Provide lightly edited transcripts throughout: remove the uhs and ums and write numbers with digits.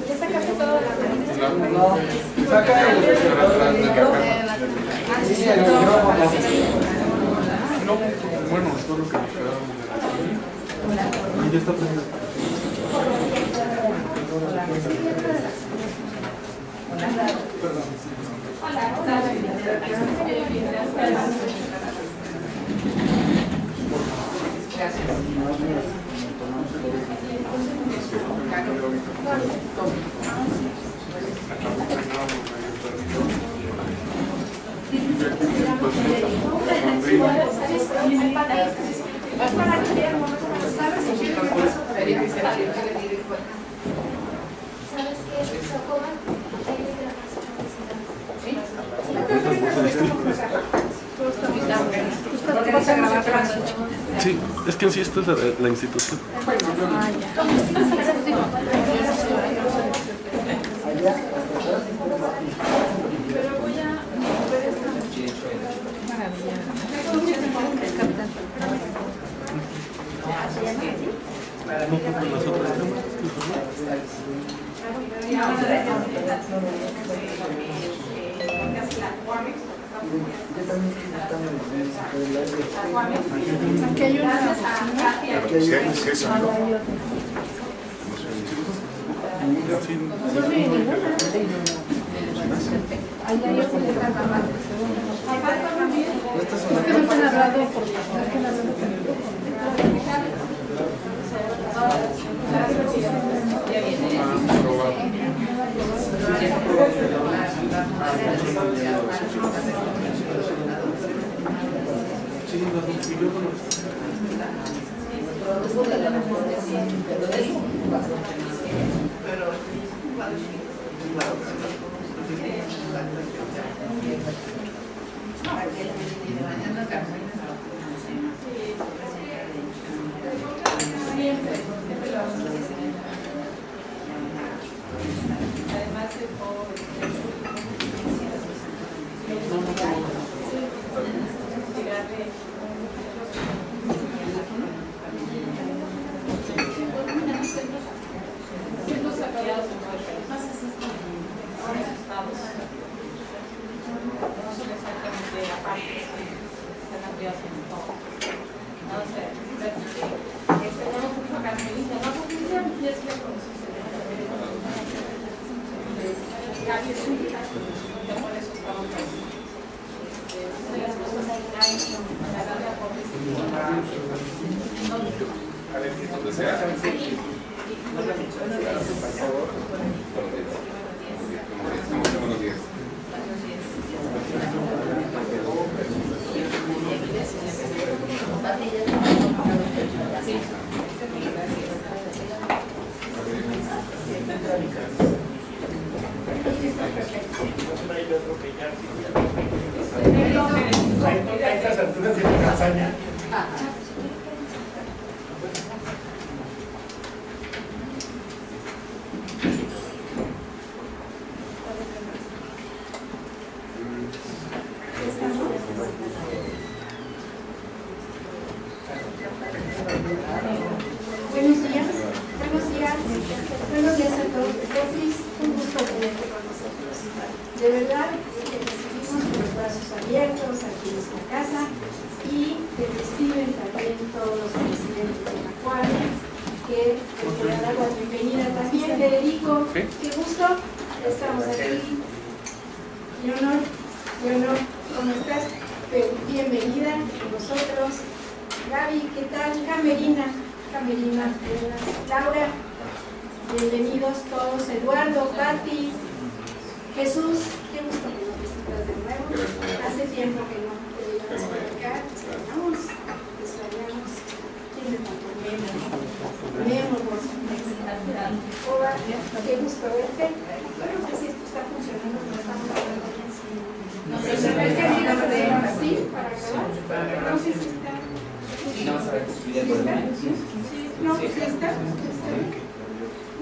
¿Ya sacaste todo de la No, saca el No, bueno, todo lo que nos quedábamos de y ya está presente. Sí, es que en sí esto es la institución. No, con las otras cámaras. Aquí hay una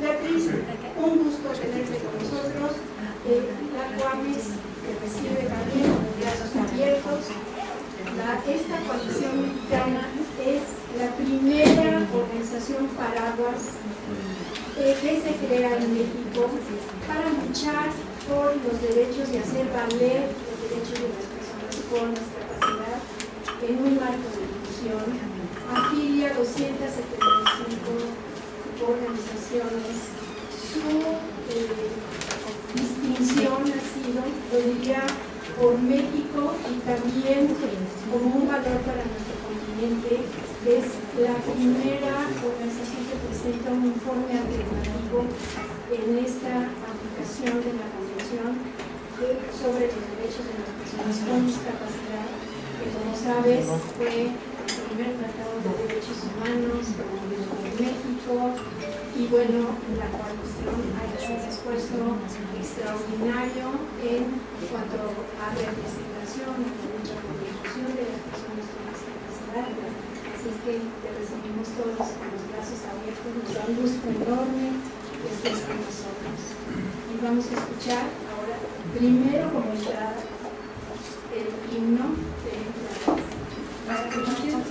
Beatriz, un gusto tenerte con nosotros. La Cuames te recibe también con brazos abiertos. Esta coalición mexicana es la primera organización organización paraguas que se crea en México para luchar por los derechos y hacer valer los derechos de las personas con discapacidad en un marco de inclusión. Afilia 275 organizaciones. Su distinción ha sido, lo diría, por México y también como un valor para nuestro continente. Es la primera organización que presenta un informe alternativo en esta aplicación de la Convención sobre los derechos de las personas con discapacidad, que como sabes fue el primer tratado de derechos humanos de México, y bueno, la coalición ha hecho un esfuerzo extraordinario en cuanto a representación y lucha por la inclusión de las personas con discapacidad. Así es que te recibimos todos con los brazos abiertos, nos da un gusto enorme que estés con nosotros. Y vamos a escuchar ahora, primero como entrada, el himno de la Constitución.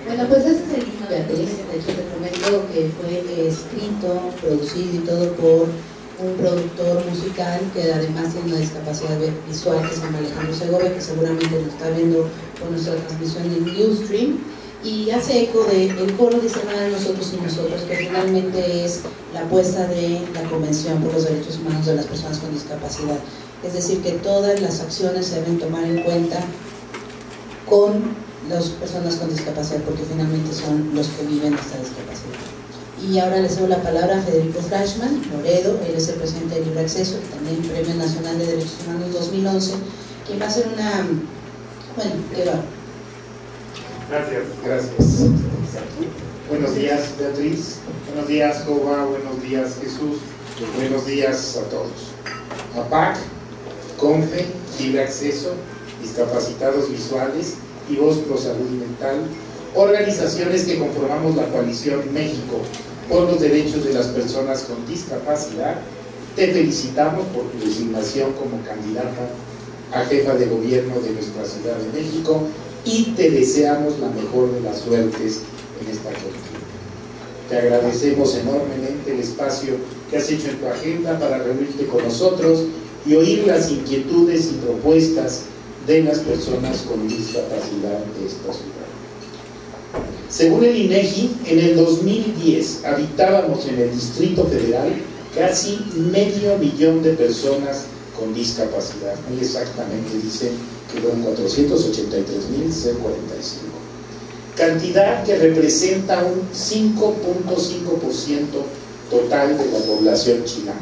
Bueno, pues ese es el himno de Beatriz. De hecho, te comento que fue escrito, producido y todo por un productor musical que además tiene una discapacidad visual, que se llama Alejandro Segovia, que seguramente lo está viendo con nuestra transmisión en Ustream, y hace eco del coro dice nada de nosotros y nosotros, que finalmente es la apuesta de la Convención por los Derechos Humanos de las Personas con Discapacidad. Es decir, que todas las acciones se deben tomar en cuenta con las personas con discapacidad, porque finalmente son los que viven esta discapacidad. Y ahora le cedo la palabra a Federico Frashman Loredo. Él es el presidente de Libre Acceso, también Premio Nacional de Derechos Humanos 2011, quien va a hacer una... Bueno, ¿qué va? Gracias. Buenos días, Beatriz. Buenos días, Jova. Buenos días, Jesús. Buenos días a todos. APAC, CONFE, Libre Acceso, Discapacitados Visuales y Voz Pro Salud Mental, organizaciones que conformamos la coalición México por los derechos de las personas con discapacidad, te felicitamos por tu designación como candidata a jefa de gobierno de nuestra Ciudad de México y te deseamos la mejor de las suertes en esta contienda. Te agradecemos enormemente el espacio que has hecho en tu agenda para reunirte con nosotros y oír las inquietudes y propuestas de las personas con discapacidad de esta ciudad. Según el INEGI, en el 2010 habitábamos en el Distrito Federal casi 500,000 de personas con discapacidad. Muy exactamente dicen que fueron 483,045. Cantidad que representa un 5.5% total de la población chilena.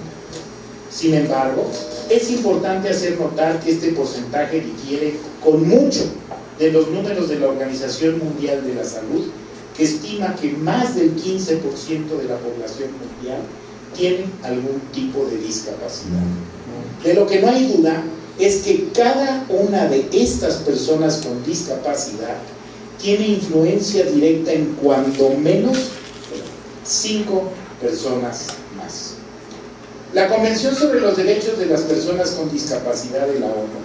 Sin embargo, es importante hacer notar que este porcentaje difiere con mucho de los números de la Organización Mundial de la Salud, que estima que más del 15% de la población mundial tiene algún tipo de discapacidad. De lo que no hay duda es que cada una de estas personas con discapacidad tiene influencia directa en cuando menos 5 personas más. La Convención sobre los Derechos de las Personas con Discapacidad de la ONU,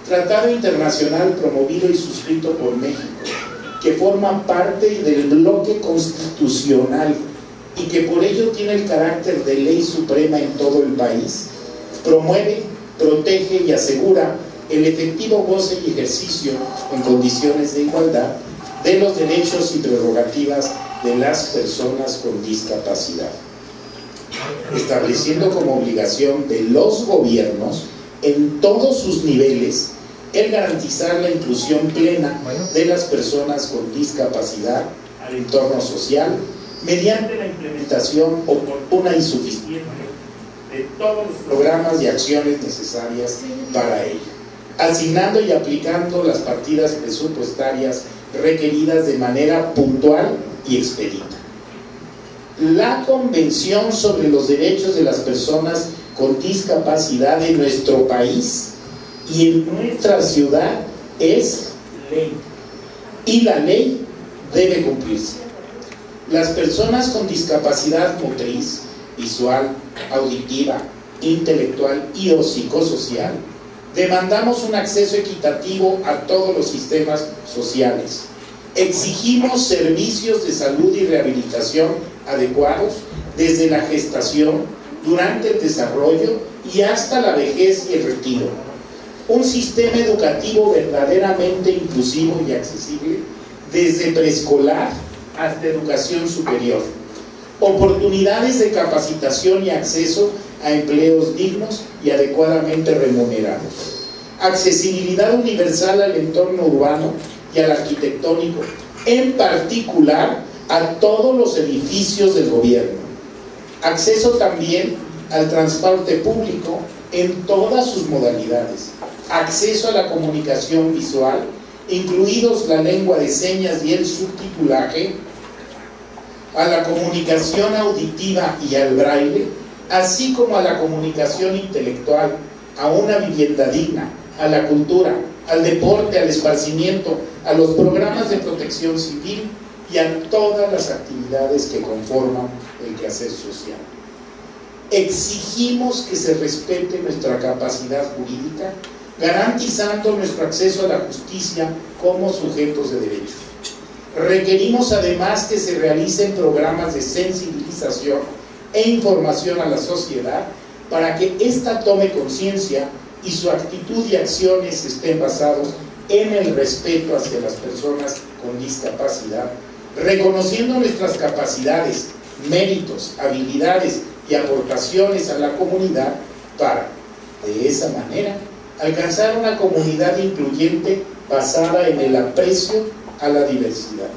tratado internacional promovido y suscrito por México, que forma parte del bloque constitucional y que por ello tiene el carácter de ley suprema en todo el país, promueve, protege y asegura el efectivo goce y ejercicio en condiciones de igualdad de los derechos y prerrogativas de las personas con discapacidad, estableciendo como obligación de los gobiernos en todos sus niveles el garantizar la inclusión plena de las personas con discapacidad al entorno social mediante la implementación oportuna y suficiente de todos los programas y acciones necesarias para ello, asignando y aplicando las partidas presupuestarias requeridas de manera puntual y expedita. La Convención sobre los Derechos de las Personas con Discapacidad de nuestro país y en nuestra ciudad es ley, y la ley debe cumplirse. Las personas con discapacidad motriz, visual, auditiva, intelectual y o psicosocial demandamos un acceso equitativo a todos los sistemas sociales. Exigimos servicios de salud y rehabilitación adecuados desde la gestación, durante el desarrollo y hasta la vejez y el retiro. Un sistema educativo verdaderamente inclusivo y accesible desde preescolar hasta educación superior. Oportunidades de capacitación y acceso a empleos dignos y adecuadamente remunerados. Accesibilidad universal al entorno urbano y al arquitectónico, en particular a todos los edificios del gobierno. Acceso también al transporte público en todas sus modalidades. Acceso a la comunicación visual, incluidos la lengua de señas y el subtitulaje, a la comunicación auditiva y al braille, así como a la comunicación intelectual, a una vivienda digna, a la cultura, al deporte, al esparcimiento, a los programas de protección civil y a todas las actividades que conforman el quehacer social. Exigimos que se respete nuestra capacidad jurídica, garantizando nuestro acceso a la justicia como sujetos de derechos. Requerimos además que se realicen programas de sensibilización e información a la sociedad para que ésta tome conciencia y su actitud y acciones estén basados en el respeto hacia las personas con discapacidad, reconociendo nuestras capacidades, méritos, habilidades y aportaciones a la comunidad para, de esa manera, alcanzar una comunidad incluyente basada en el aprecio a la diversidad.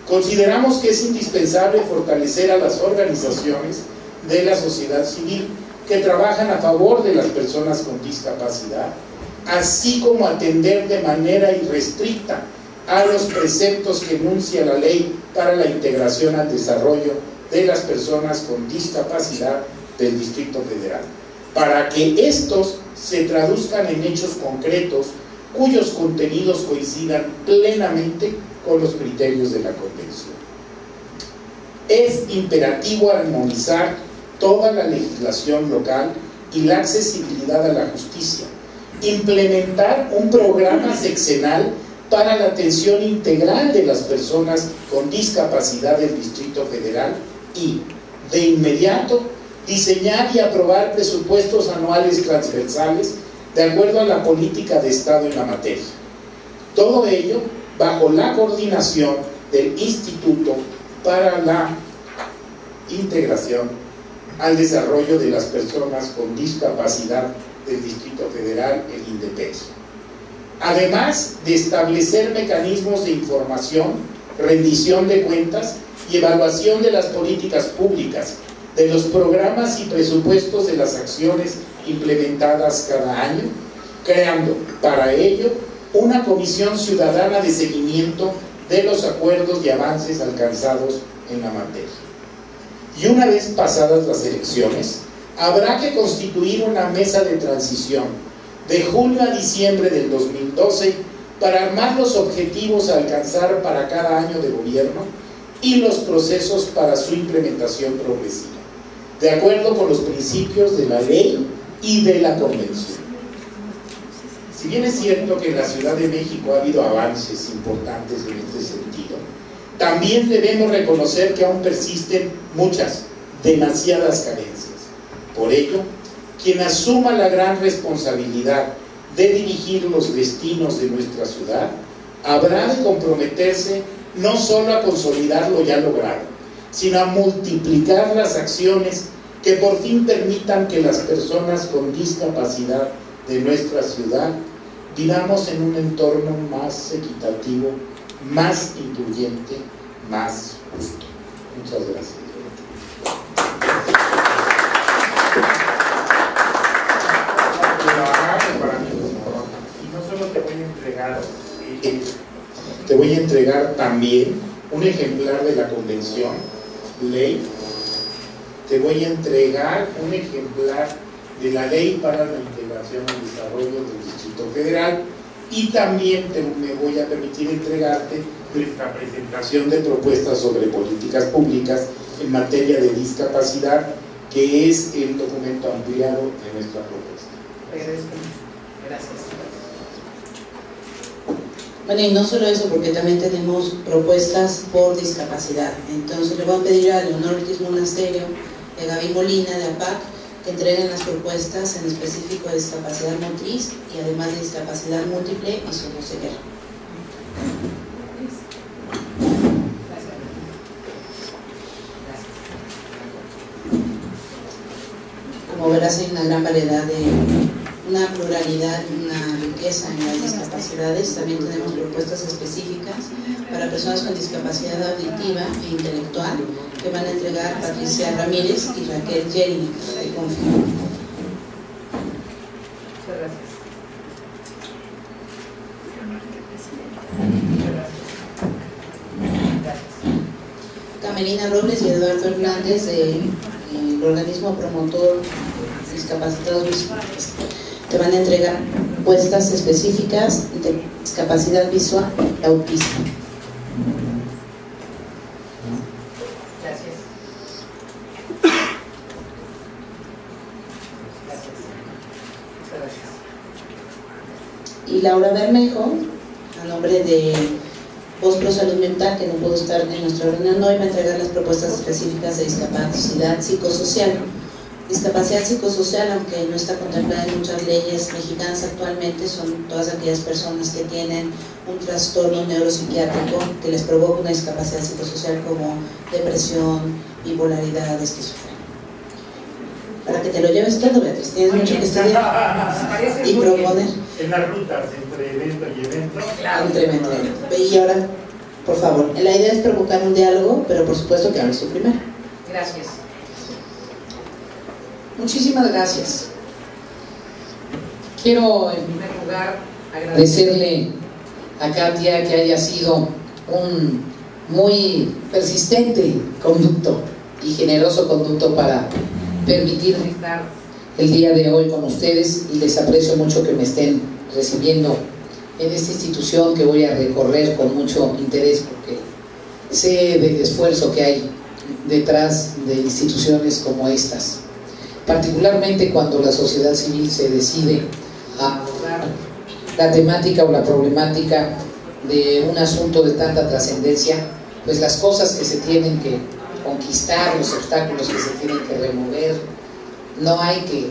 Consideramos que es indispensable fortalecer a las organizaciones de la sociedad civil que trabajan a favor de las personas con discapacidad, así como atender de manera irrestricta a los preceptos que enuncia la Ley para la Integración al Desarrollo de las Personas con Discapacidad del Distrito Federal, para que estos se traduzcan en hechos concretos cuyos contenidos coincidan plenamente con los criterios de la Convención. Es imperativo armonizar toda la legislación local y la accesibilidad a la justicia, implementar un programa sexenal para la atención integral de las personas con discapacidad del Distrito Federal y, de inmediato, diseñar y aprobar presupuestos anuales transversales de acuerdo a la política de Estado en la materia. Todo ello bajo la coordinación del Instituto para la Integración al Desarrollo de las Personas con Discapacidad del Distrito Federal, el INDEPED. Además de establecer mecanismos de información, rendición de cuentas y evaluación de las políticas públicas, de los programas y presupuestos de las acciones implementadas cada año, creando para ello una comisión ciudadana de seguimiento de los acuerdos y avances alcanzados en la materia. Y una vez pasadas las elecciones, habrá que constituir una mesa de transición de julio a diciembre del 2012 para armar los objetivos a alcanzar para cada año de gobierno y los procesos para su implementación progresiva, de acuerdo con los principios de la ley y de la Convención. Si bien es cierto que en la Ciudad de México ha habido avances importantes en este sentido, también debemos reconocer que aún persisten muchas, demasiadas carencias. Por ello, quien asuma la gran responsabilidad de dirigir los destinos de nuestra ciudad, habrá de comprometerse no solo a consolidar lo ya logrado, sino a multiplicar las acciones que por fin permitan que las personas con discapacidad de nuestra ciudad vivamos en un entorno más equitativo, más incluyente, más justo. Muchas gracias. Y no solo te voy a entregar también un ejemplar de la Convención, ley. Te voy a entregar un ejemplar de la Ley para la Integración y Desarrollo del Distrito Federal, y también me voy a permitir entregarte nuestra presentación de propuestas sobre políticas públicas en materia de discapacidad, que es el documento ampliado de nuestra propuesta. Gracias. Bueno, y no solo eso, porque también tenemos propuestas por discapacidad. Entonces le voy a pedir a Leonor Ortiz Monasterio y a Gaby Molina de APAC que entreguen las propuestas en específico de discapacidad motriz y además de discapacidad múltiple y sordoceguera. Como verás, hay una gran variedad una pluralidad, una riqueza en las discapacidades. También tenemos propuestas específicas para personas con discapacidad auditiva e intelectual que van a entregar Patricia Ramírez y Raquel Jeremy de Confío. Muchas gracias. Camerina Robles y Eduardo Hernández del organismo promotor Discapacitados Visuales. Te van a entregar propuestas específicas de discapacidad visual y autismo. Gracias. Muchas gracias. Y Laura Bermejo, a nombre de Voz Pro Salud Mental, que no pudo estar en nuestra reunión hoy, va a entregar las propuestas específicas de discapacidad psicosocial. Discapacidad psicosocial, aunque no está contemplada en muchas leyes mexicanas actualmente, son todas aquellas personas que tienen un trastorno neuropsiquiátrico que les provoca una discapacidad psicosocial como depresión, bipolaridad, esquizofrenia. Para que te lo lleves todo, Beatriz, tienes mucho que estudiar y proponer. En las rutas entre evento y evento. Claro. Entre evento y evento. Y ahora, por favor, la idea es provocar un diálogo, pero por supuesto que hables tú primero. Gracias. Muchísimas gracias. Quiero en primer lugar agradecerle a Katia que haya sido un muy persistente conducto y generoso conducto para permitirme estar el día de hoy con ustedes y les aprecio mucho que me estén recibiendo en esta institución que voy a recorrer con mucho interés porque sé del esfuerzo que hay detrás de instituciones como estas, particularmente cuando la sociedad civil se decide a abordar la temática o la problemática de un asunto de tanta trascendencia, pues las cosas que se tienen que conquistar, los obstáculos que se tienen que remover, no hay que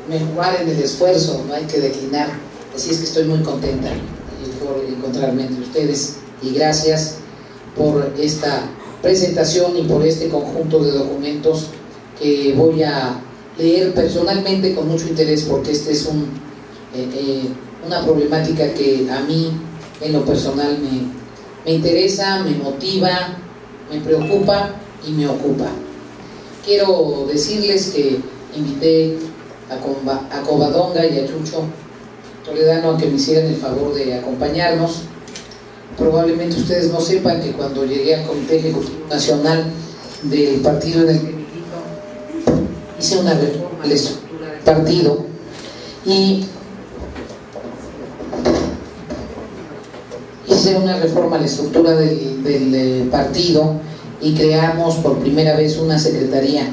menguar en el esfuerzo, no hay que declinar. Así es que estoy muy contenta por encontrarme entre ustedes y gracias por esta presentación y por este conjunto de documentos que voy a leer personalmente con mucho interés porque este es una problemática que a mí en lo personal me interesa, me motiva, me preocupa y me ocupa. Quiero decirles que invité a Covadonga y a Chucho Toledano a que me hicieran el favor de acompañarnos. Probablemente ustedes no sepan que cuando llegué al Comité Ejecutivo Nacional del partido en el que milito, hice una reforma a la estructura del partido y hice una reforma a la estructura del partido y creamos por primera vez una Secretaría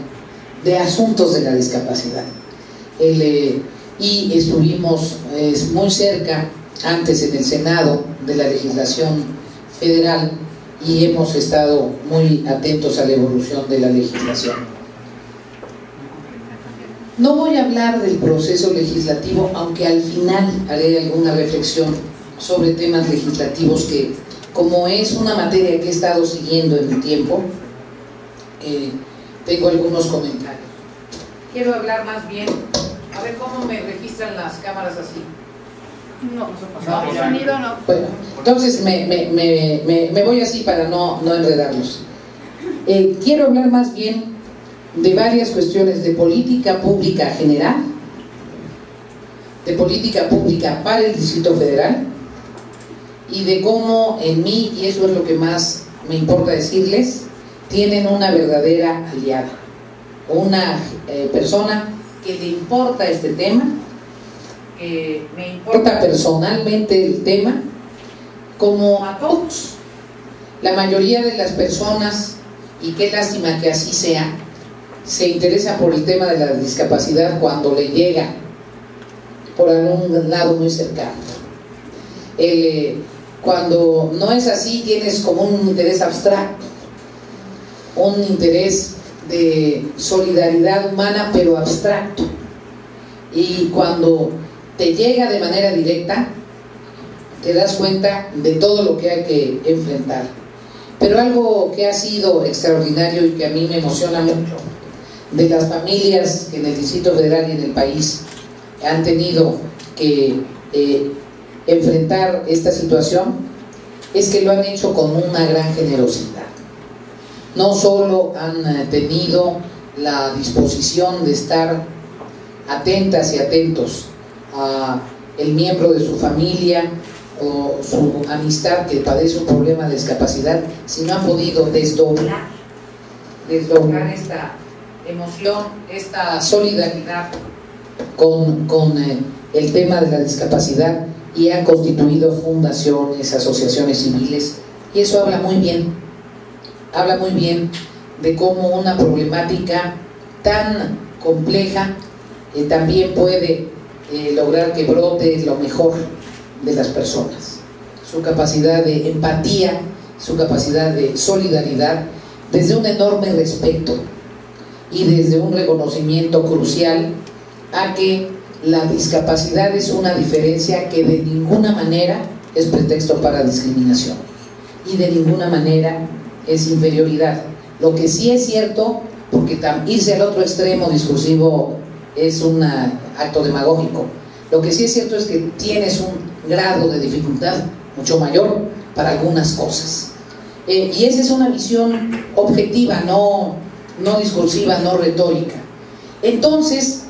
de Asuntos de la Discapacidad. Y estuvimos muy cerca, antes en el Senado, de la legislación federal y hemos estado muy atentos a la evolución de la legislación. No voy a hablar del proceso legislativo, aunque al final haré alguna reflexión sobre temas legislativos que, como es una materia que he estado siguiendo en el tiempo, tengo algunos comentarios. Quiero hablar más bien, a ver cómo me registran las cámaras así. No, sonido no. Bueno, entonces me voy así para no enredarlos. Quiero hablar más bien de varias cuestiones de política pública general, de política pública para el Distrito Federal y de cómo en mí, y eso es lo que más me importa decirles, tienen una verdadera aliada, una persona que le importa este tema, que me importa personalmente el tema, como a todos. La mayoría de las personas, y qué lástima que así sea, se interesa por el tema de la discapacidad cuando le llega por algún lado muy cercano. Cuando no es así, tienes como un interés abstracto, un interés de solidaridad humana, pero abstracto. Y cuando te llega de manera directa, te das cuenta de todo lo que hay que enfrentar. Pero algo que ha sido extraordinario y que a mí me emociona mucho, de las familias que en el Distrito Federal y en el país han tenido que enfrentar esta situación, es que lo han hecho con una gran generosidad. No solo han tenido la disposición de estar atentas y atentos a el miembro de su familia o su amistad que padece un problema de discapacidad, sino han podido desdoblar esta emoción, esta solidaridad con el tema de la discapacidad y han constituido fundaciones, asociaciones civiles, y eso habla muy bien de cómo una problemática tan compleja también puede lograr que brote lo mejor de las personas, su capacidad de empatía, su capacidad de solidaridad, desde un enorme respeto y desde un reconocimiento crucial a que la discapacidad es una diferencia que de ninguna manera es pretexto para discriminación y de ninguna manera es inferioridad. Lo que sí es cierto, porque irse al otro extremo discursivo es un acto demagógico, lo que sí es cierto es que tienes un grado de dificultad mucho mayor para algunas cosas. Y esa es una visión objetiva, no discursiva, no retórica. Entonces,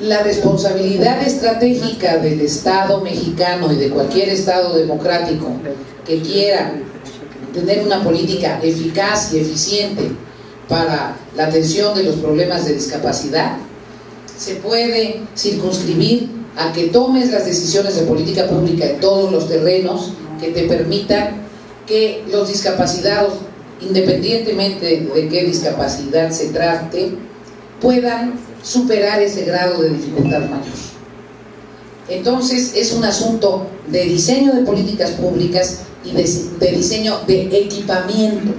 la responsabilidad estratégica del Estado mexicano y de cualquier Estado democrático que quiera tener una política eficaz y eficiente para la atención de los problemas de discapacidad, se puede circunscribir a que tomes las decisiones de política pública en todos los terrenos que te permitan que los discapacitados, independientemente de qué discapacidad se trate, puedan superar ese grado de dificultad mayor. Entonces es un asunto de diseño de políticas públicas y de diseño de equipamiento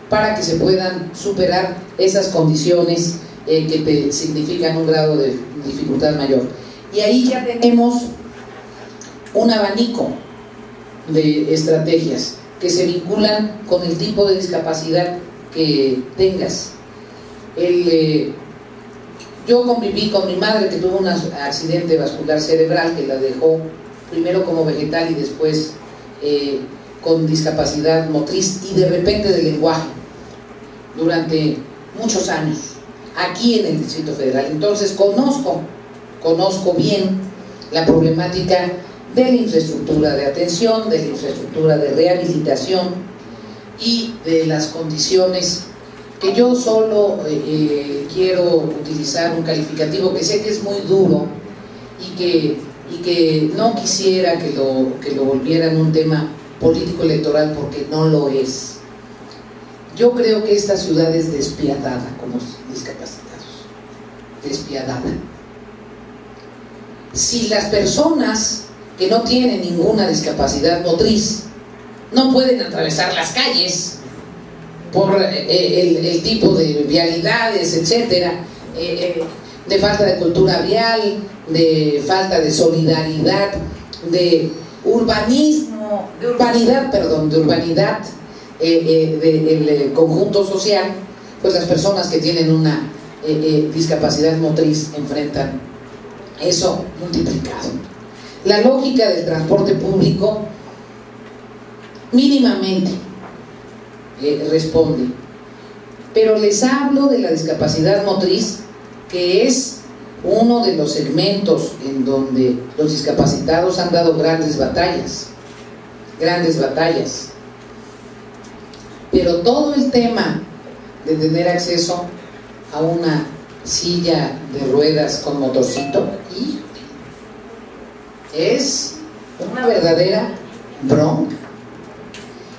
para que se puedan superar esas condiciones que te significan un grado de dificultad mayor. Y ahí ya tenemos un abanico de estrategias que se vinculan con el tipo de discapacidad que tengas. Yo conviví con mi madre, que tuvo un accidente vascular cerebral que la dejó primero como vegetal y después con discapacidad motriz y de repente de lenguaje durante muchos años aquí en el Distrito Federal. Entonces conozco bien la problemática de la infraestructura de atención, de la infraestructura de rehabilitación y de las condiciones que yo solo quiero utilizar un calificativo que sé que es muy duro y que no quisiera que lo volvieran un tema político electoral, porque no lo es. Yo creo que esta ciudad es despiadada con los discapacitados, despiadada. Si las personas que no tienen ninguna discapacidad motriz no pueden atravesar las calles por el tipo de vialidades, etcétera, de falta de cultura vial, de falta de solidaridad, de urbanismo, de urbanidad del conjunto social, pues las personas que tienen una discapacidad motriz enfrentan eso multiplicado. La lógica del transporte público mínimamente responde, pero les hablo de la discapacidad motriz, que es uno de los segmentos en donde los discapacitados han dado grandes batallas, pero todo el tema de tener acceso a una silla de ruedas con motorcito es una verdadera bronca.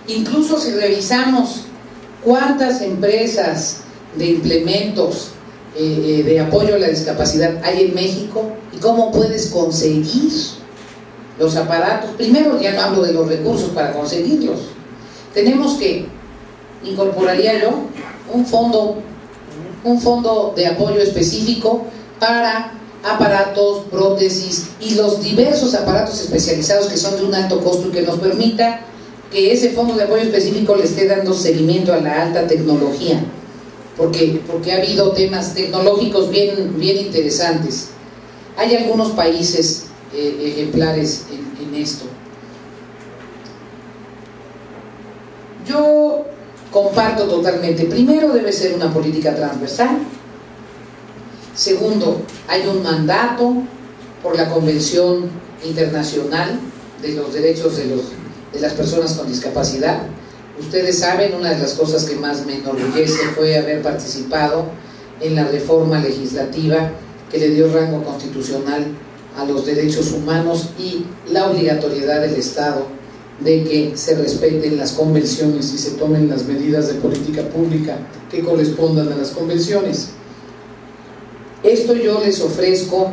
Incluso si revisamos cuántas empresas de implementos de apoyo a la discapacidad hay en México y cómo puedes conseguir los aparatos, primero ya no hablo de los recursos para conseguirlos, tenemos que, incorporaría yo, un fondo de apoyo específico para aparatos, prótesis y los diversos aparatos especializados que son de un alto costo y que nos permita que ese fondo de apoyo específico le esté dando seguimiento a la alta tecnología, porque ha habido temas tecnológicos bien interesantes. Hay algunos países ejemplares en esto. Yo comparto totalmente. Primero, debe ser una política transversal. Segundo, hay un mandato por la Convención Internacional de los Derechos de las Personas con Discapacidad. Ustedes saben, una de las cosas que más me enorgullece fue haber participado en la reforma legislativa que le dio rango constitucional a los derechos humanos y la obligatoriedad del Estado de que se respeten las convenciones y se tomen las medidas de política pública que correspondan a las convenciones. Esto yo les ofrezco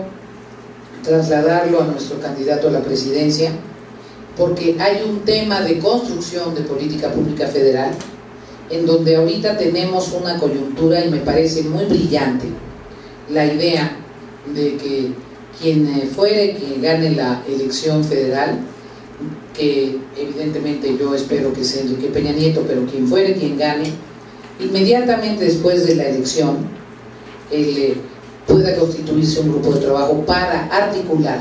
trasladarlo a nuestro candidato a la presidencia, porque hay un tema de construcción de política pública federal en donde ahorita tenemos una coyuntura y me parece muy brillante la idea de que quien fuere que gane la elección federal, que evidentemente yo espero que sea Enrique Peña Nieto, pero quien fuere quien gane, inmediatamente después de la elección pueda constituirse un grupo de trabajo para articular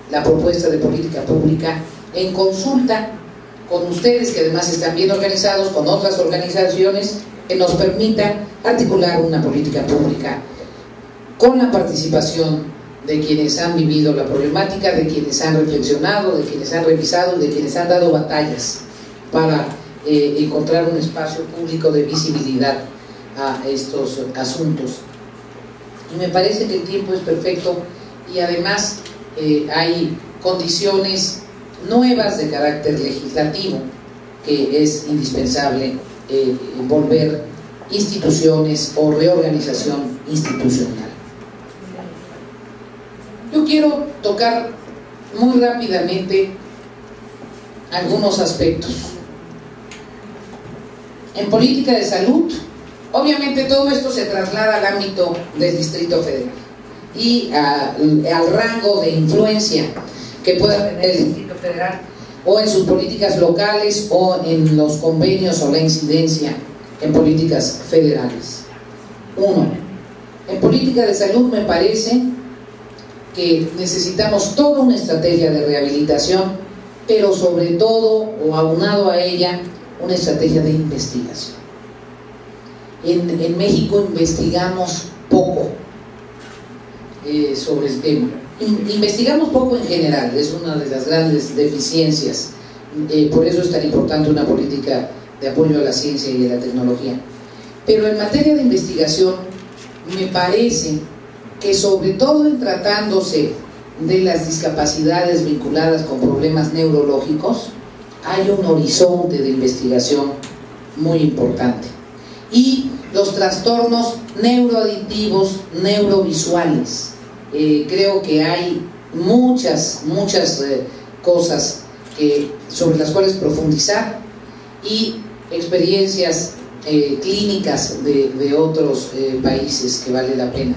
la propuesta de política pública en consulta con ustedes, que además están bien organizados, con otras organizaciones que nos permitan articular una política pública con la participación de quienes han vivido la problemática, de quienes han reflexionado, de quienes han revisado, de quienes han dado batallas para encontrar un espacio público de visibilidad a estos asuntos. Y me parece que el tiempo es perfecto y además hay condiciones nuevas de carácter legislativo que es indispensable volver instituciones o reorganización institucional. Yo quiero tocar muy rápidamente algunos aspectos. En política de salud, obviamente todo esto se traslada al ámbito del Distrito Federal y al rango de influencia que pueda tener el Distrito Federal o en sus políticas locales o en los convenios o la incidencia en políticas federales. Uno, en política de salud me parece que necesitamos toda una estrategia de rehabilitación, pero sobre todo, o aunado a ella, una estrategia de investigación. En México investigamos poco sobre el tema. Investigamos poco en general, es una de las grandes deficiencias. Por eso es tan importante una política de apoyo a la ciencia y a la tecnología. Pero en materia de investigación, me parece que sobre todo en tratándose de las discapacidades vinculadas con problemas neurológicos, hay un horizonte de investigación muy importante. Y los trastornos neuroadictivos, neurovisuales. Creo que hay muchas cosas sobre las cuales profundizar y experiencias clínicas de otros países que vale la pena.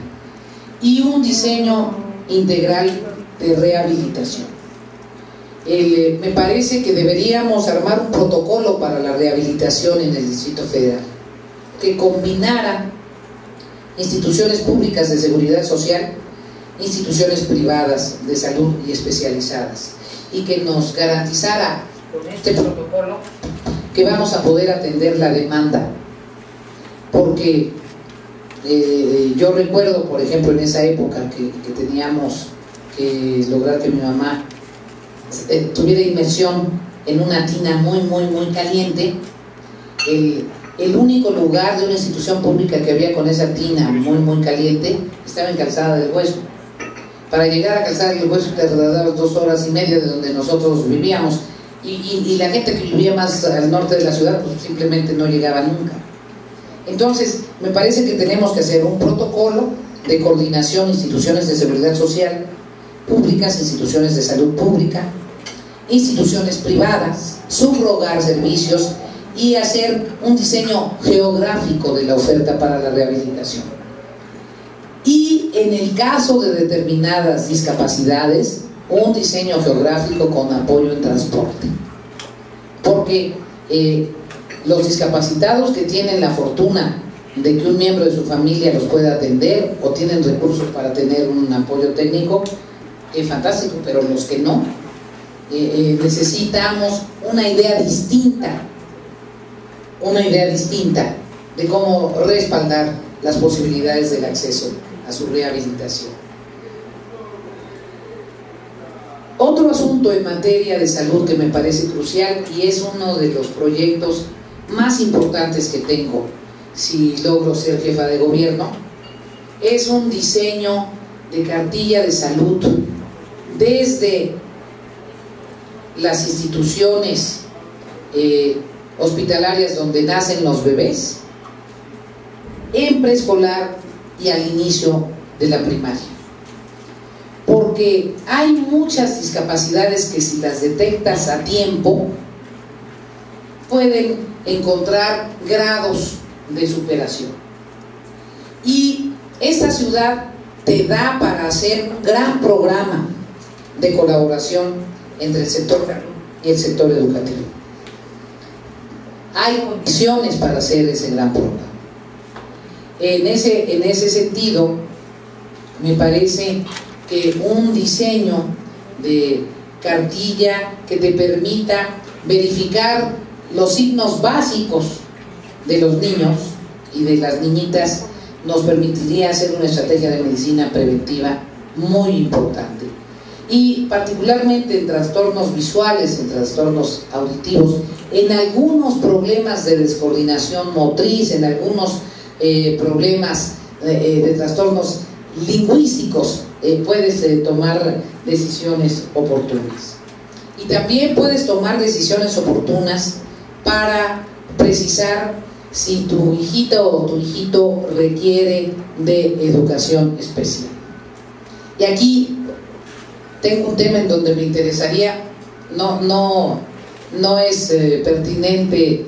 Y un diseño integral de rehabilitación. Me parece que deberíamos armar un protocolo para la rehabilitación en el Distrito Federal que combinara instituciones públicas de seguridad social, instituciones privadas de salud y especializadas, y que nos garantizara con este protocolo que vamos a poder atender la demanda. Porque yo recuerdo, por ejemplo, en esa época que teníamos que lograr que mi mamá tuviera inmersión en una tina muy caliente. El único lugar de una institución pública que había con esa tina muy caliente estaba en Calzada del Hueso. Para llegar a Calzada del Hueso te tardabas 2 horas y media de donde nosotros vivíamos, y la gente que vivía más al norte de la ciudad pues simplemente no llegaba nunca. Entonces me parece que tenemos que hacer un protocolo de coordinación, instituciones de seguridad social públicas, instituciones de salud pública, instituciones privadas, subrogar servicios y hacer un diseño geográfico de la oferta para la rehabilitación. Y en el caso de determinadas discapacidades, un diseño geográfico con apoyo en transporte. Porque los discapacitados que tienen la fortuna de que un miembro de su familia los pueda atender o tienen recursos para tener un apoyo técnico, es fantástico, pero los que no, necesitamos una idea distinta de cómo respaldar las posibilidades del acceso a su rehabilitación. Otro asunto en materia de salud que me parece crucial, y es uno de los proyectos más importantes que tengo si logro ser jefa de gobierno, es un diseño de cartilla de salud desde las instituciones hospitalarias donde nacen los bebés, en preescolar y al inicio de la primaria. Porque hay muchas discapacidades que, si las detectas a tiempo, pueden encontrar grados de superación. Y esta ciudad te da para hacer un gran programa de colaboración entre el sector salud y el sector educativo. Hay condiciones para hacer ese gran programa. En ese sentido, me parece que un diseño de cartilla que te permita verificar los signos básicos de los niños y de las niñitas nos permitiría hacer una estrategia de medicina preventiva muy importante. Y particularmente en trastornos visuales, en trastornos auditivos, en algunos problemas de descoordinación motriz, en algunos problemas de trastornos lingüísticos, puedes tomar decisiones oportunas. Y también puedes tomar decisiones oportunas para precisar si tu hijita o tu hijito requiere de educación especial. Y aquí tengo un tema en donde me interesaría, no es pertinente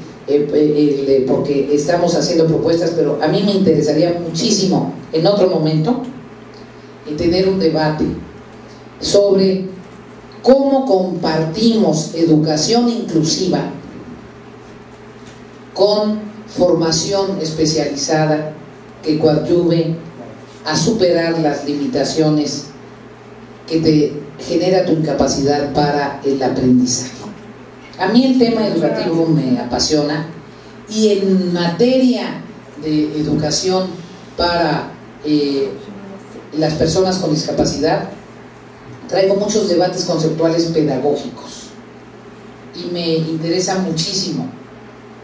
porque estamos haciendo propuestas, pero a mí me interesaría muchísimo en otro momento tener un debate sobre cómo compartimos educación inclusiva con formación especializada que coadyuve a superar las limitaciones que te genera tu incapacidad para el aprendizaje. A mí el tema educativo me apasiona, y en materia de educación para las personas con discapacidad traigo muchos debates conceptuales pedagógicos y me interesa muchísimo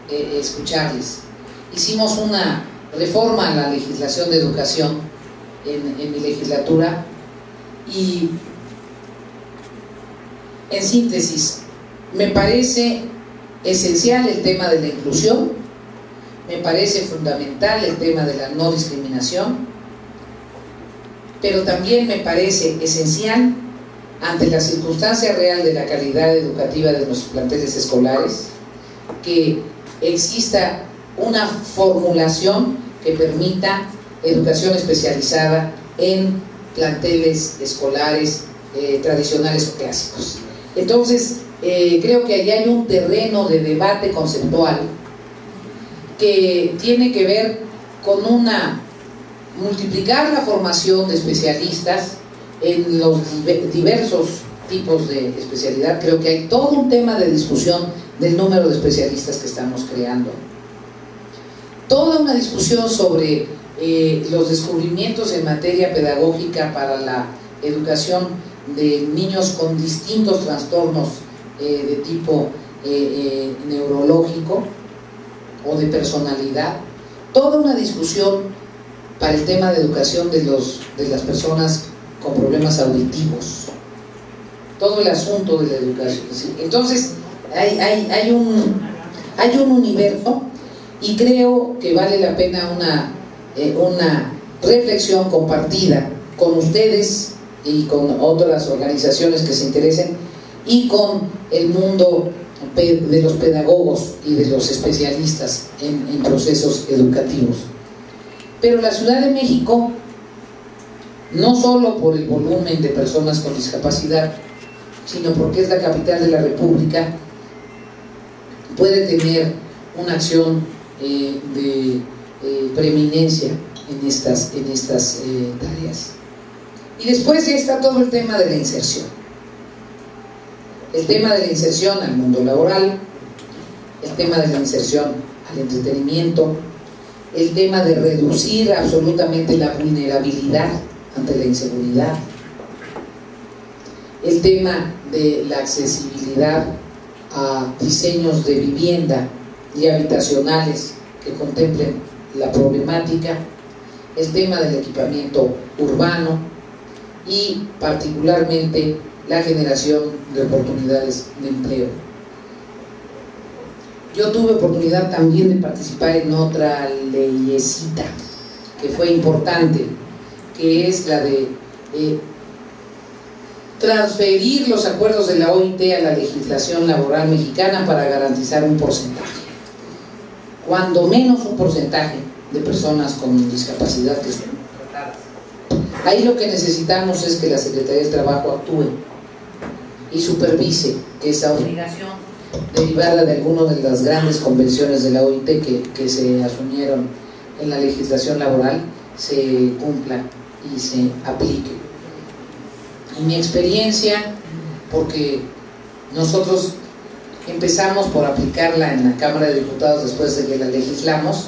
escucharles. Hicimos una reforma a la legislación de educación en mi legislatura y, en síntesis, me parece esencial el tema de la inclusión, me parece fundamental el tema de la no discriminación, pero también me parece esencial, ante la circunstancia real de la calidad educativa de nuestros planteles escolares, que exista una formulación que permita educación especializada en planteles escolares tradicionales o clásicos. Entonces, creo que allí hay un terreno de debate conceptual que tiene que ver con multiplicar la formación de especialistas en los diversos tipos de especialidad. Creo que hay todo un tema de discusión del número de especialistas que estamos creando. Toda una discusión sobre los descubrimientos en materia pedagógica para la educación de niños con distintos trastornos de tipo neurológico o de personalidad. Toda una discusión para el tema de educación de las personas con problemas auditivos, todo el asunto de la educación. Entonces hay un universo, y creo que vale la pena una reflexión compartida con ustedes y con otras organizaciones que se interesen, y con el mundo de los pedagogos y de los especialistas en procesos educativos. Pero la Ciudad de México, no solo por el volumen de personas con discapacidad, sino porque es la capital de la República, puede tener una acción de preeminencia en estas tareas. Y después ya está todo el tema de la inserción. El tema de la inserción al mundo laboral, el tema de la inserción al entretenimiento, el tema de reducir absolutamente la vulnerabilidad ante la inseguridad, el tema de la accesibilidad a diseños de vivienda y habitacionales que contemplen la problemática, el tema del equipamiento urbano y particularmente la generación de oportunidades de empleo. Yo tuve oportunidad también de participar en otra leyecita que fue importante, que es la de transferir los acuerdos de la OIT a la legislación laboral mexicana para garantizar un porcentaje, cuando menos un porcentaje de personas con discapacidad que estén tratadas. Ahí lo que necesitamos es que la Secretaría del Trabajo actúe y supervise esa obligación derivada de algunas de las grandes convenciones de la OIT que se asumieron en la legislación laboral, se cumpla y se aplique. Y mi experiencia, porque nosotros empezamos por aplicarla en la Cámara de Diputados después de que la legislamos,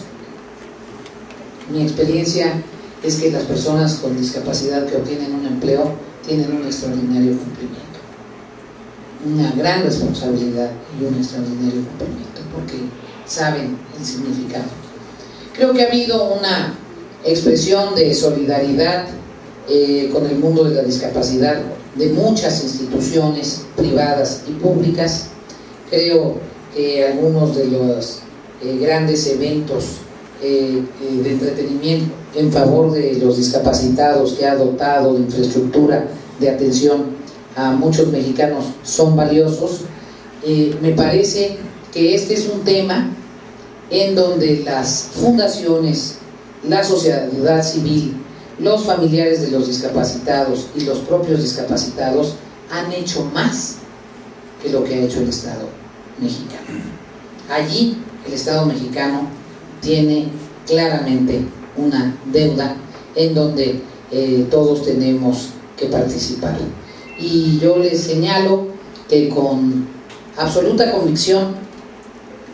mi experiencia es que las personas con discapacidad que obtienen un empleo tienen un extraordinario cumplimiento, una gran responsabilidad y un extraordinario cumplimiento, porque saben el significado. Creo que ha habido una expresión de solidaridad con el mundo de la discapacidad de muchas instituciones privadas y públicas. Creo que algunos de los grandes eventos de entretenimiento en favor de los discapacitados que ha dotado de infraestructura de atención a muchos mexicanos son valiosos. Me parece que este es un tema en donde las fundaciones, la sociedad civil, los familiares de los discapacitados y los propios discapacitados han hecho más que lo que ha hecho el Estado mexicano. Allí el Estado mexicano tiene claramente una deuda en donde todos tenemos que participar. Y yo les señalo que con absoluta convicción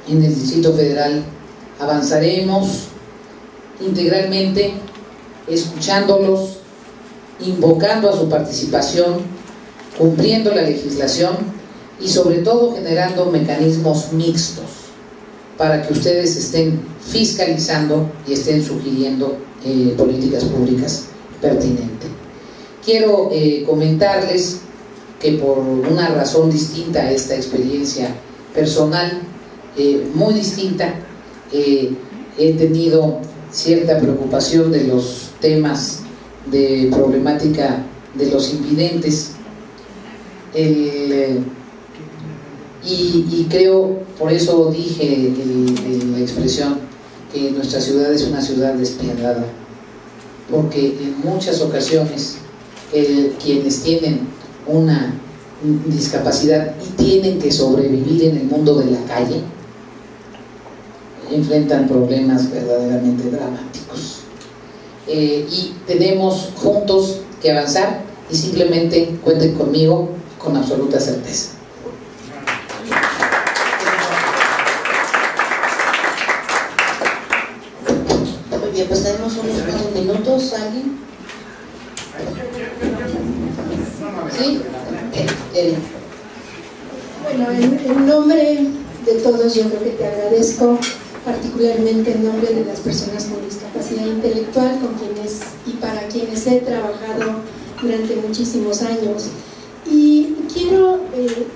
en el Distrito Federal avanzaremos integralmente, escuchándolos, invocando a su participación, cumpliendo la legislación y sobre todo generando mecanismos mixtos para que ustedes estén fiscalizando y estén sugiriendo políticas públicas pertinentes. Quiero comentarles que por una razón distinta a esta experiencia personal, muy distinta, he tenido cierta preocupación de los temas de problemática de los invidentes, y creo, por eso dije en la expresión que nuestra ciudad es una ciudad despiadada, porque en muchas ocasiones quienes tienen una discapacidad y tienen que sobrevivir en el mundo de la calle enfrentan problemas verdaderamente dramáticos, y tenemos juntos que avanzar, y simplemente cuenten conmigo con absoluta certeza. Muy bien, pues tenemos unos cuantos minutos. ¿Alguien? ¿Sí? Bueno, en nombre de todos yo creo que te agradezco, particularmente en nombre de las personas con discapacidad intelectual, con quienes y para quienes he trabajado durante muchísimos años. Y quiero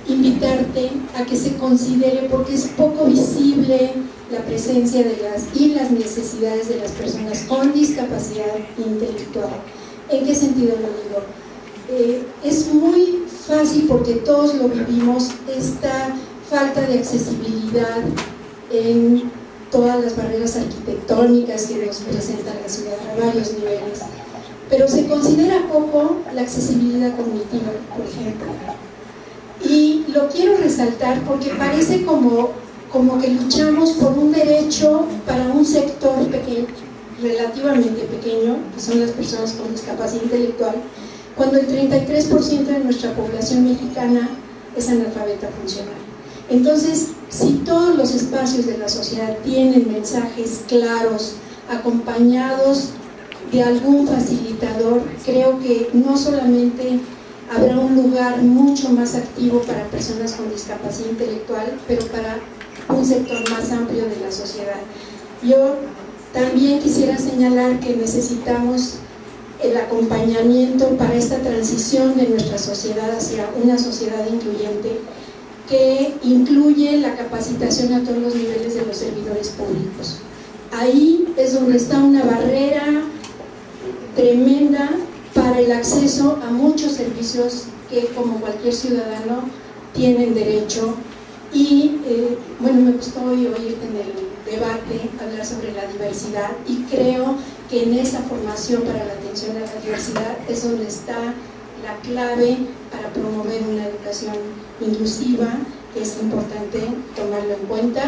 invitarte a que se considere, porque es poco visible la presencia de las necesidades de las personas con discapacidad intelectual. ¿En qué sentido lo digo? Es muy fácil, porque todos lo vivimos, esta falta de accesibilidad en todas las barreras arquitectónicas que nos presenta la ciudad a varios niveles, pero se considera poco la accesibilidad cognitiva, por ejemplo, y lo quiero resaltar porque parece como que luchamos por un derecho para un sector pequeño, relativamente pequeño, que son las personas con discapacidad intelectual, cuando el 33% de nuestra población mexicana es analfabeta funcional. Entonces, si todos los espacios de la sociedad tienen mensajes claros, acompañados de algún facilitador, creo que no solamente habrá un lugar mucho más activo para personas con discapacidad intelectual, pero para un sector más amplio de la sociedad. Yo también quisiera señalar que necesitamos el acompañamiento para esta transición de nuestra sociedad hacia una sociedad incluyente, que incluye la capacitación a todos los niveles de los servidores públicos. Ahí es donde está una barrera tremenda para el acceso a muchos servicios que, como cualquier ciudadano, tienen derecho. Y bueno, me gustó hoy oírte en el debate hablar sobre la diversidad, y creo que en esa formación para la atención a la diversidad es donde está la clave para promover una educación inclusiva, que es importante tomarlo en cuenta.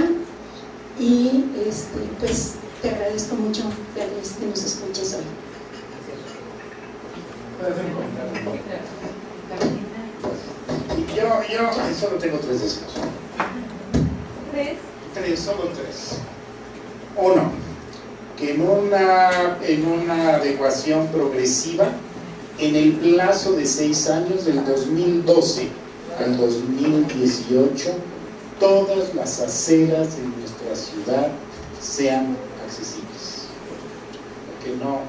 Y pues te agradezco mucho que nos escuches hoy. Yo solo tengo 3 deseos. Solo 3. Uno, que en una adecuación progresiva, en el plazo de 6 años, del 2012 al 2018, todas las aceras de nuestra ciudad sean accesibles. que no.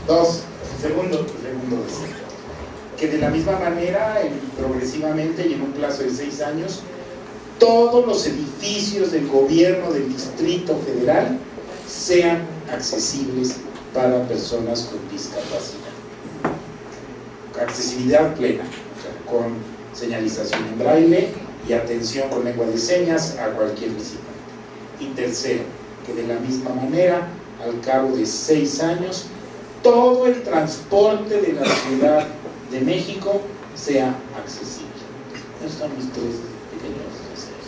Dos, segundo deseo. Que de la misma manera, progresivamente y en un plazo de 6 años, todos los edificios del gobierno del Distrito Federal sean accesibles para personas con discapacidad. Accesibilidad plena, o sea, con señalización en braille y atención con lengua de señas a cualquier visitante. Y tercero, que de la misma manera, al cabo de 6 años, todo el transporte de la Ciudad de México sea accesible. Esos son mis 3 pequeños deseos.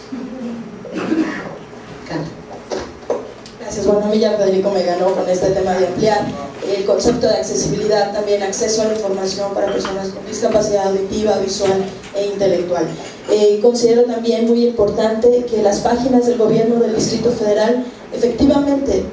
Gracias. Bueno, a mí ya Federico me ganó con este tema de ampliar el concepto de accesibilidad, también acceso a la información para personas con discapacidad auditiva, visual e intelectual. Considero también muy importante que las páginas del gobierno del Distrito Federal efectivamente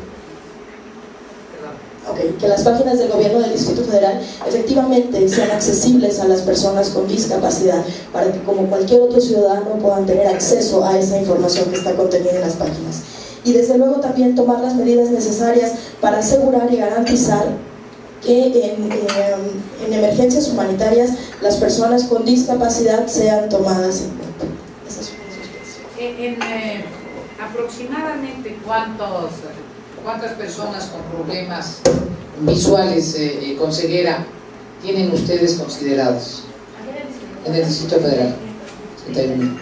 sean accesibles a las personas con discapacidad, para que como cualquier otro ciudadano puedan tener acceso a esa información que está contenida en las páginas. Y desde luego también tomar las medidas necesarias para asegurar y garantizar que en emergencias humanitarias las personas con discapacidad sean tomadas en cuenta. Esas son sus ideas. Aproximadamente ¿cuántas personas con problemas visuales con ceguera tienen ustedes considerados en el Distrito Federal? 71.000.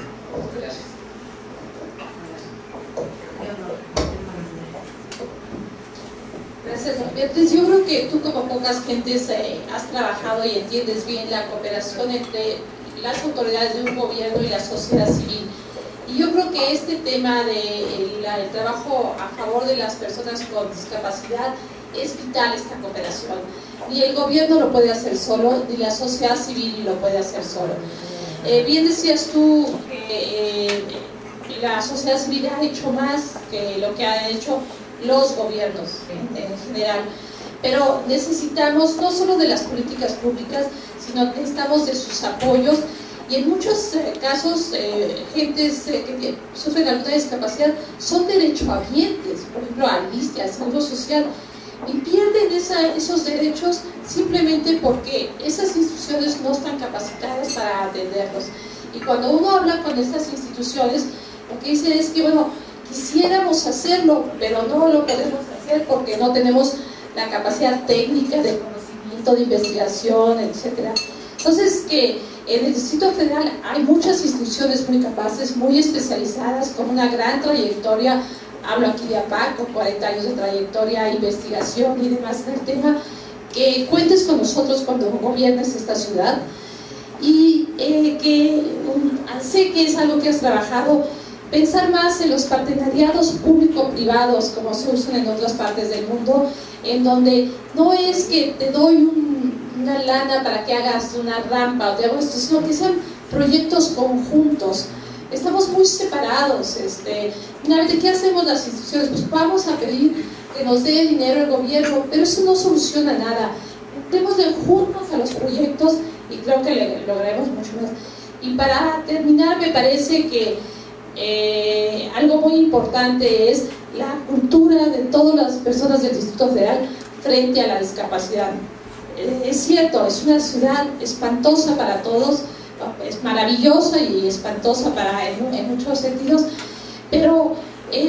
Gracias, Beatriz. Yo creo que tú, como pocas gentes, has trabajado y entiendes bien la cooperación entre las autoridades de un gobierno y la sociedad civil. Y yo creo que este tema del trabajo a favor de las personas con discapacidad es vital, esta cooperación. Ni el gobierno lo puede hacer solo, ni la sociedad civil lo puede hacer solo. Bien decías tú que la sociedad civil ha hecho más que lo que han hecho los gobiernos en general, pero necesitamos no solo de las políticas públicas, sino necesitamos de sus apoyos. Y en muchos casos, gentes que sufren alguna discapacidad son derechohabientes, por ejemplo, al ISSSTE, al Seguro Social, y pierden esos derechos simplemente porque esas instituciones no están capacitadas para atenderlos. Y cuando uno habla con estas instituciones, lo que dicen es que, bueno, quisiéramos hacerlo, pero no lo podemos hacer porque no tenemos la capacidad técnica de conocimiento, de investigación, etc. Entonces, que en el Distrito Federal hay muchas instituciones muy capaces, muy especializadas, con una gran trayectoria. Hablo aquí de APAC, con 40 años de trayectoria, investigación y demás en el tema. Que cuentes con nosotros cuando gobiernes esta ciudad. Y que sé que es algo que has trabajado, pensar más en los partenariados público-privados, como se usan en otras partes del mundo, en donde no es que te doy una lana para que hagas una rampa o te hago esto, sino que sean proyectos conjuntos. Estamos muy separados. ¿Qué hacemos las instituciones? Pues vamos a pedir que nos dé dinero el gobierno, pero eso no soluciona nada. Démosle juntos a los proyectos y creo que lograremos mucho más. Y para terminar, me parece que algo muy importante es la cultura de todas las personas del Distrito Federal frente a la discapacidad. Es cierto, es una ciudad espantosa para todos, es maravillosa y espantosa en muchos sentidos, pero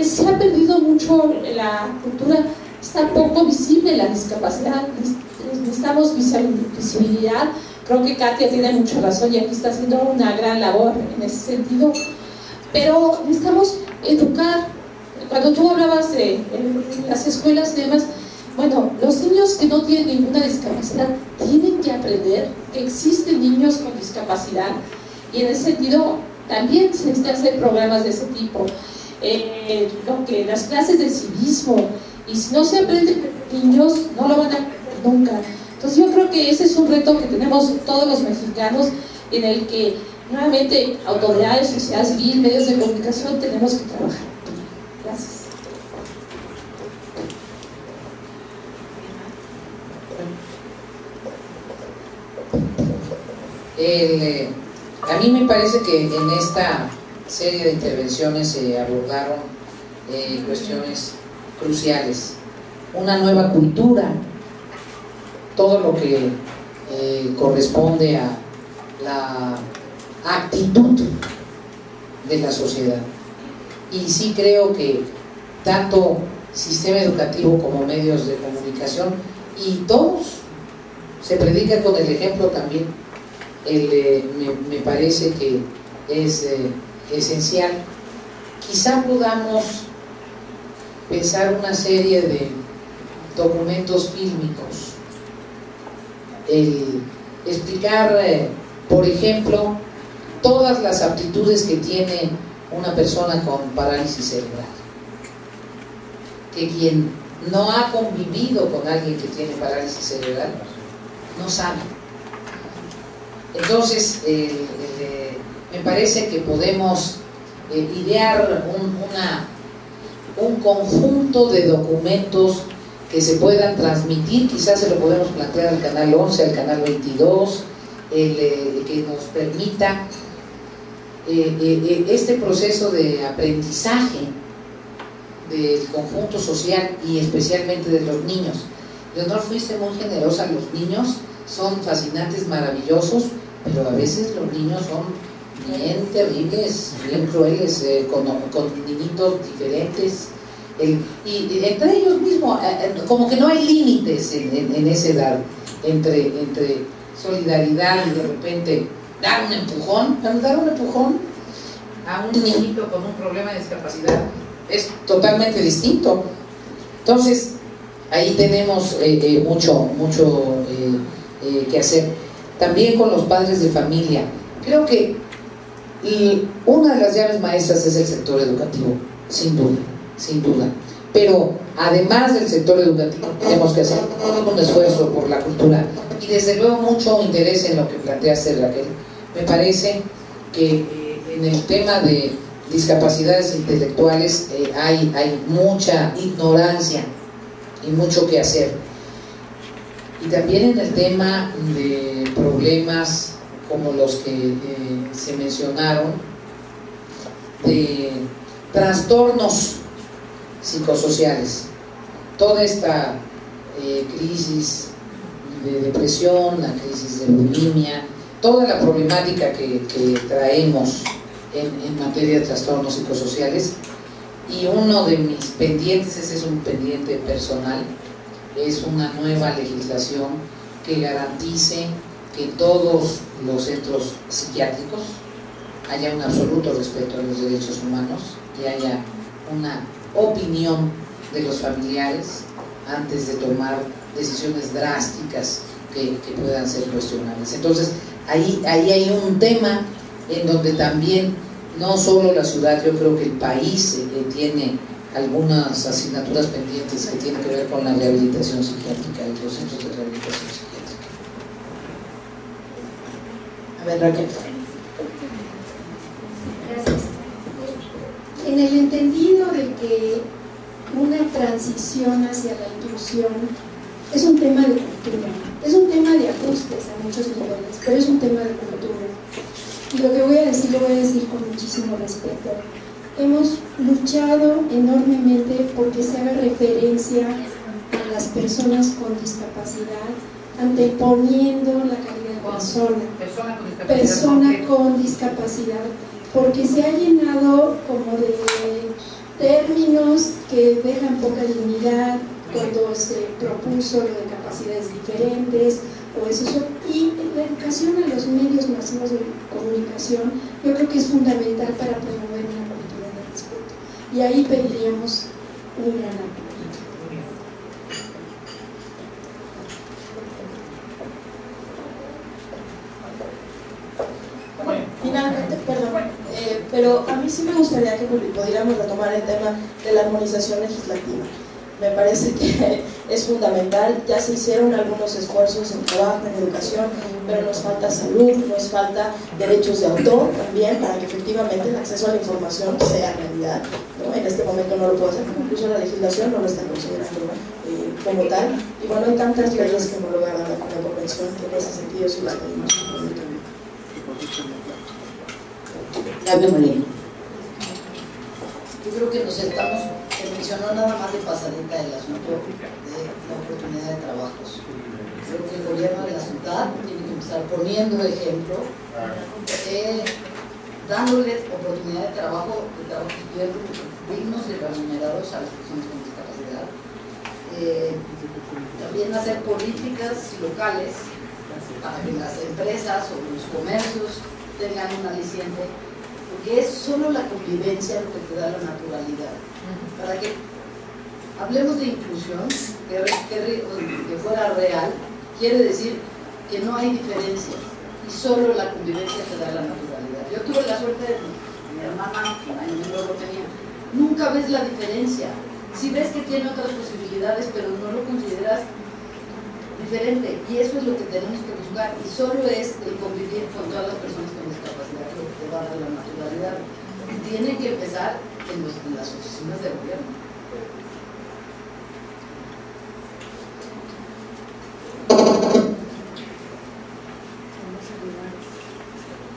se ha perdido mucho la cultura, está poco visible la discapacidad, necesitamos visibilidad. Creo que Katia tiene mucha razón y aquí está haciendo una gran labor en ese sentido, pero necesitamos educar. Cuando tú hablabas de las escuelas y demás, bueno, los niños que no tienen ninguna discapacidad tienen que aprender que existen niños con discapacidad, y en ese sentido también se necesitan hacer programas de ese tipo. Las clases de civismo, y si no se aprenden niños, no lo van a aprender nunca. Entonces yo creo que ese es un reto que tenemos todos los mexicanos, en el que nuevamente autoridades, sociedad civil, medios de comunicación tenemos que trabajar. Gracias. A mí me parece que en esta serie de intervenciones se abordaron cuestiones cruciales. Una nueva cultura, todo lo que corresponde a la actitud de la sociedad. Y sí creo que tanto sistema educativo como medios de comunicación, y todos, se predica con el ejemplo también. Me parece que es esencial. Quizá podamos pensar una serie de documentos fílmicos, explicar, por ejemplo, todas las aptitudes que tiene una persona con parálisis cerebral, que quien no ha convivido con alguien que tiene parálisis cerebral no sabe. Entonces me parece que podemos idear un conjunto de documentos que se puedan transmitir. Quizás se lo podemos plantear al canal 11, al canal 22, que nos permita este proceso de aprendizaje del conjunto social y especialmente de los niños. Leonor, fuiste muy generosa. Los niños son fascinantes, maravillosos, pero a veces los niños son bien terribles, bien crueles, con niñitos diferentes, y entre ellos mismos, como que no hay límites en esa edad, entre solidaridad y de repente dar un empujón a un niñito con un problema de discapacidad es totalmente distinto. Entonces ahí tenemos mucho que hacer. También con los padres de familia, creo que una de las llaves maestras es el sector educativo, sin duda, pero además del sector educativo tenemos que hacer un esfuerzo por la cultura y desde luego mucho interés en lo que planteaste, Raquel. Me parece que en el tema de discapacidades intelectuales hay mucha ignorancia y mucho que hacer, y también en el tema de problemas como los que se mencionaron, de trastornos psicosociales, toda esta crisis de depresión, la crisis de bulimia, toda la problemática que traemos en materia de trastornos psicosociales. Y uno de mis pendientes, ese es un pendiente personal, es una nueva legislación que garantice que todos los centros psiquiátricos haya un absoluto respeto a los derechos humanos y haya una opinión de los familiares antes de tomar decisiones drásticas que puedan ser cuestionables. Entonces ahí hay un tema en donde también no solo la ciudad, yo creo que el país tiene algunas asignaturas pendientes que tienen que ver con la rehabilitación psiquiátrica y los centros de rehabilitación psiquiátrica. A ver, Raquel. Gracias. En el entendido de que una transición hacia la inclusión es un tema de cultura, es un tema de ajustes a muchos niveles, pero es un tema de cultura. Y lo que voy a decir, lo voy a decir con muchísimo respeto. Hemos luchado enormemente porque se haga referencia a las personas con discapacidad, anteponiendo la calidad de persona con discapacidad, porque se ha llenado como de términos que dejan poca dignidad cuando se propuso lo de capacidades diferentes o eso. Y la educación a los medios masivos de comunicación yo creo que es fundamental para promover una cultura de respeto, y ahí pediríamos un gran apoyo. Finalmente, perdón, pero a mí sí me gustaría que pudiéramos retomar el tema de la armonización legislativa. Me parece que es fundamental. Ya se hicieron algunos esfuerzos en trabajo, en educación, pero nos falta salud, nos falta derechos de autor también, para que efectivamente el acceso a la información sea realidad, ¿no? En este momento no lo puedo hacer, porque incluso la legislación no lo está considerando como tal. Y bueno, hay tantas leyes que homologar la convención que en ese sentido sí las pedimos. Gabriel Molina. Yo creo que se mencionó nada más de pasadita el asunto de la oportunidad de trabajos. Creo que el gobierno de la ciudad tiene que empezar poniendo ejemplo, dándole oportunidad de trabajo dignos y remunerados a las personas con discapacidad. También hacer políticas locales para que las empresas o los comercios tengan un aliciente, porque es solo la convivencia lo que te da la naturalidad. Para que hablemos de inclusión, que fuera real, quiere decir que no hay diferencias y solo la convivencia te da la naturalidad. Yo tuve la suerte de mi hermana, un año menor lo tenía, nunca ves la diferencia. Si ves que tiene otras posibilidades, pero no lo consideras diferente, y eso es lo que tenemos que buscar, y solo es el convivir con todas las personas con discapacidad lo que te va a dar la naturalidad. Y tiene que empezar en las oficinas de gobierno.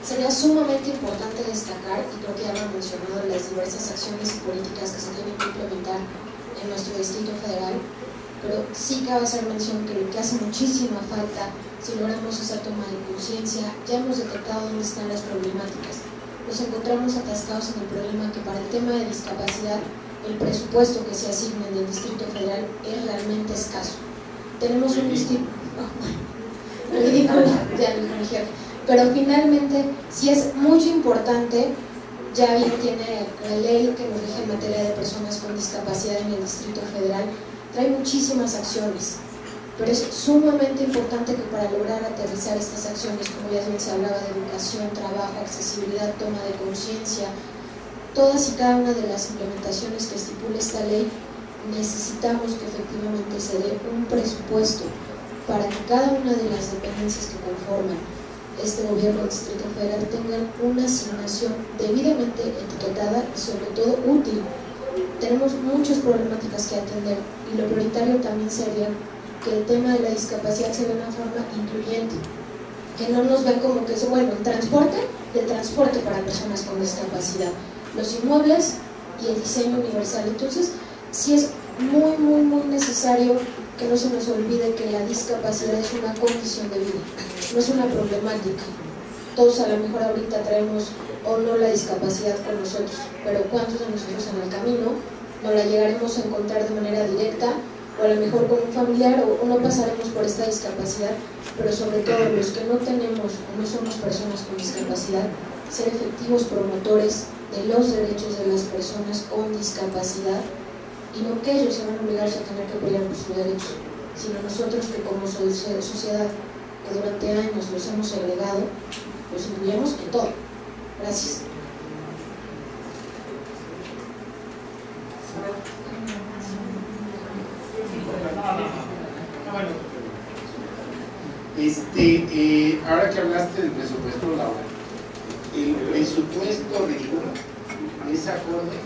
Sería sumamente importante destacar, y creo que ya lo han mencionado, las diversas acciones y políticas que se tienen que implementar en nuestro Distrito Federal, pero sí cabe hacer mención que lo que hace muchísima falta, si logramos esa toma de conciencia, ya hemos detectado dónde están las problemáticas. Nos encontramos atascados en el problema que para el tema de discapacidad, el presupuesto que se asigna en el Distrito Federal es realmente escaso. Tenemos un distrito... ridículo, ya lo dije. Pero finalmente, sí es muy importante, ya bien tiene la ley que nos rige en materia de personas con discapacidad en el Distrito Federal, trae muchísimas acciones, pero es sumamente importante que para lograr aterrizar estas acciones, como ya bien se hablaba de educación, trabajo, accesibilidad, toma de conciencia, todas y cada una de las implementaciones que estipula esta ley, necesitamos que efectivamente se dé un presupuesto para que cada una de las dependencias que conforman este gobierno del Distrito Federal tengan una asignación debidamente etiquetada y sobre todo útil. Tenemos muchas problemáticas que atender y lo prioritario también sería que el tema de la discapacidad se vea de una forma incluyente, que no nos vean como que es bueno el transporte para personas con discapacidad, los inmuebles y el diseño universal. Entonces sí es muy necesario que no se nos olvide que la discapacidad es una condición de vida, no es una problemática. Todos a lo mejor ahorita traemos o no la discapacidad con nosotros, pero ¿cuántos de nosotros en el camino no la llegaremos a encontrar de manera directa, o a lo mejor con un familiar, o no pasaremos por esta discapacidad? Pero sobre todo los que no tenemos o no somos personas con discapacidad, ser efectivos promotores de los derechos de las personas con discapacidad, y no que ellos se van obligados a tener que pelear por sus derechos, sino nosotros que como sociedad, que durante años los hemos segregado, los incluyamos en todo. Gracias. Ahora que hablaste del presupuesto, Laura, el presupuesto regular es acorde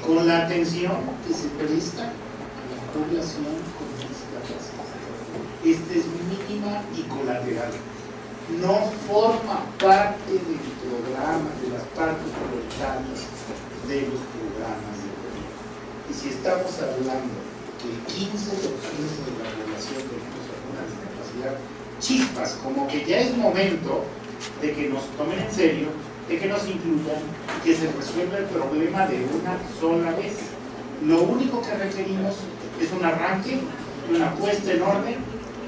con la atención que se presta a la población con discapacidad. Este es mínima y colateral. No forma parte del programa, de las partes prioritarias de los programas de gobierno. Y si estamos hablando que el 15% de la población tenemos alguna discapacidad, chispas, como que ya es momento de que nos tomen en serio, de que nos incluyan y que se resuelva el problema de una sola vez. Lo único que requerimos es un arranque, una puesta en orden,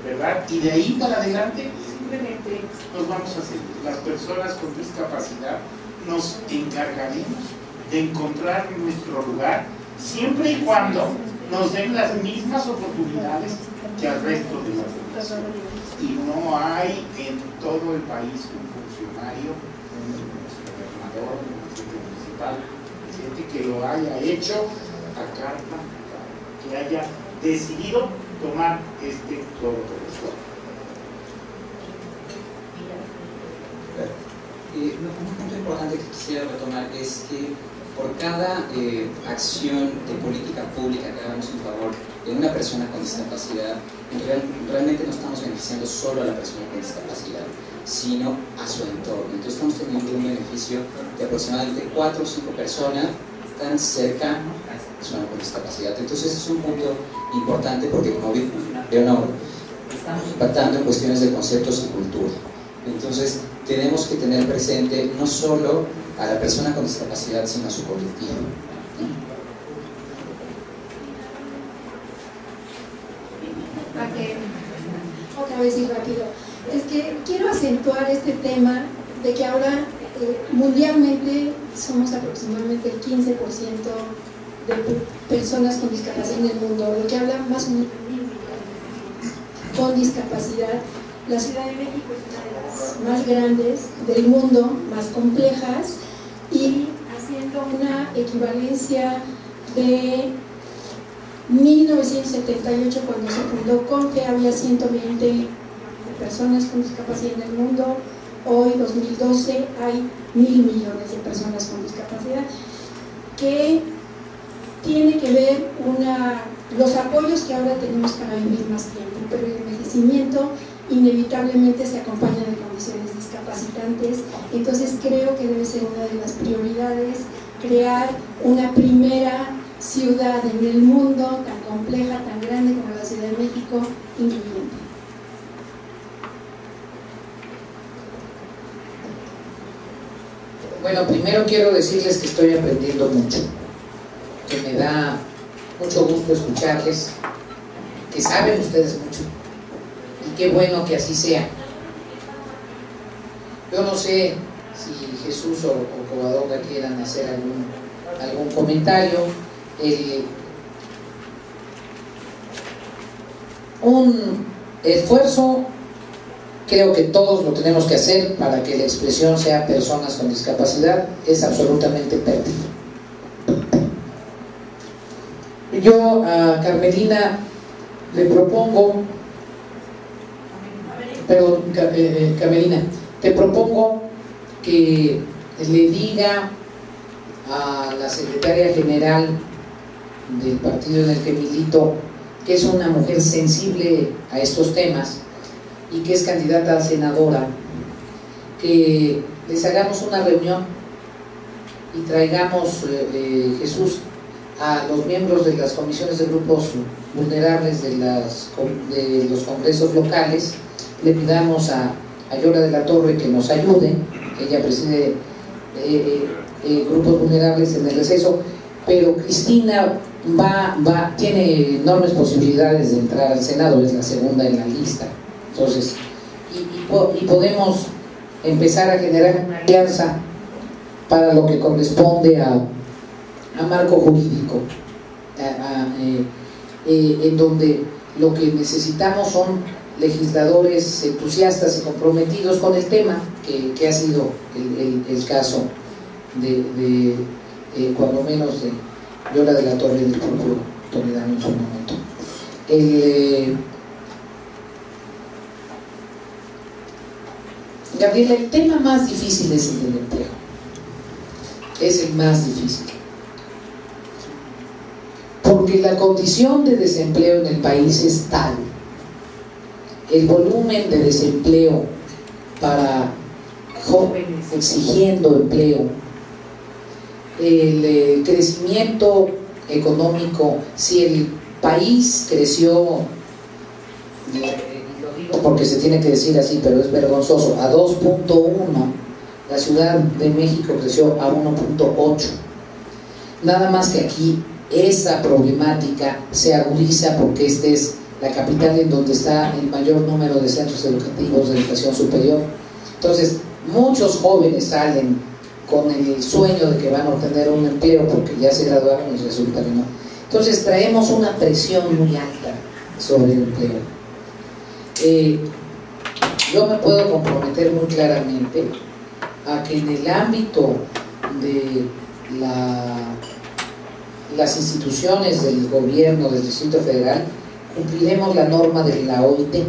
¿verdad? Y de ahí para adelante simplemente nos vamos a hacer. Las personas con discapacidad nos encargaremos de encontrar nuestro lugar siempre y cuando nos den las mismas oportunidades que al resto de la población. Y no hay en todo el país un funcionario, un gobernador, un presidente municipal, presidente que lo haya hecho a carta, que haya decidido tomar este todo por el suelo. Un punto importante que quisiera retomar es que por cada acción de política pública que hagamos en favor de una persona con discapacidad, realmente no estamos beneficiando solo a la persona con discapacidad, sino a su entorno. Entonces estamos teniendo un beneficio de aproximadamente 4 o 5 personas tan cercano a esta persona con discapacidad. Entonces es un punto importante porque, como bien Leonor, estamos impactando en cuestiones de conceptos y cultura. Entonces tenemos que tener presente no solo a la persona con discapacidad, sino a su colectivo. Otra vez y rápido. Es que quiero acentuar este tema de que ahora mundialmente somos aproximadamente el 15% de personas con discapacidad en el mundo, lo que habla más o menos de 1.000 millones con discapacidad. La Ciudad de México es una de las más grandes del mundo, más complejas, y haciendo una equivalencia de 1978, cuando se fundó CONFE, había 120 personas con discapacidad en el mundo. Hoy, 2012, hay 1.000 millones de personas con discapacidad, que tiene que ver los apoyos que ahora tenemos para vivir más tiempo, pero el envejecimiento inevitablemente se acompaña de condiciones discapacitantes. Entonces creo que debe ser una de las prioridades crear una primera ciudad en el mundo tan compleja, tan grande como la Ciudad de México, incluyente. Bueno, primero quiero decirles que estoy aprendiendo mucho, que me da mucho gusto escucharles, que saben ustedes mucho, y qué bueno que así sea. Yo no sé si Jesús o Covadonga quieran hacer algún comentario. Un esfuerzo creo que todos lo tenemos que hacer para que la expresión sea personas con discapacidad, es absolutamente pertinente. Yo a Carmelina le propongo, perdón, Carmelina, te propongo que le diga a la secretaria general del partido en el que milito, que es una mujer sensible a estos temas y que es candidata a senadora, que les hagamos una reunión y traigamos, Jesús, a los miembros de las comisiones de grupos vulnerables de los congresos locales. Le pidamos a Yola de la Torre que nos ayude, ella preside grupos vulnerables en el receso, pero Cristina tiene enormes posibilidades de entrar al Senado, es la segunda en la lista. Entonces, y podemos empezar a generar una alianza para lo que corresponde a marco jurídico, en donde lo que necesitamos son legisladores entusiastas y comprometidos con el tema, que ha sido el caso de cuando menos de Yola de la Torre y del propio Toledano en su momento. Gabriela, el tema más difícil es el del empleo, es el más difícil, porque la condición de desempleo en el país es tal, el volumen de desempleo para jóvenes exigiendo empleo, el crecimiento económico, si el país creció, porque se tiene que decir así, pero es vergonzoso, a 2.1, la Ciudad de México creció a 1.8. Nada más que aquí esa problemática se agudiza porque esta es la capital en donde está el mayor número de centros educativos de educación superior. Entonces, muchos jóvenes salen con el sueño de que van a obtener un empleo porque ya se graduaron y resulta que no. Entonces, traemos una presión muy alta sobre el empleo. Yo me puedo comprometer muy claramente a que en el ámbito de las instituciones del gobierno del Distrito Federal cumpliremos la norma de la OIT,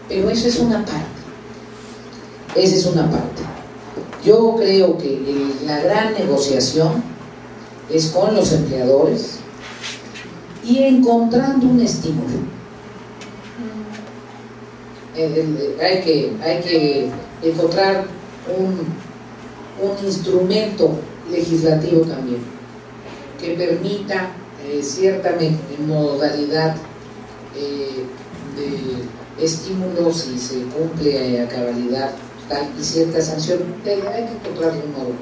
pero eso es una parte, esa es una parte. Yo creo que la gran negociación es con los empleadores y encontrando un estímulo. Hay que encontrar un instrumento legislativo también, que permita cierta modalidad de estímulos si se cumple a cabalidad tal y cierta sanción. Hay que encontrar un modo,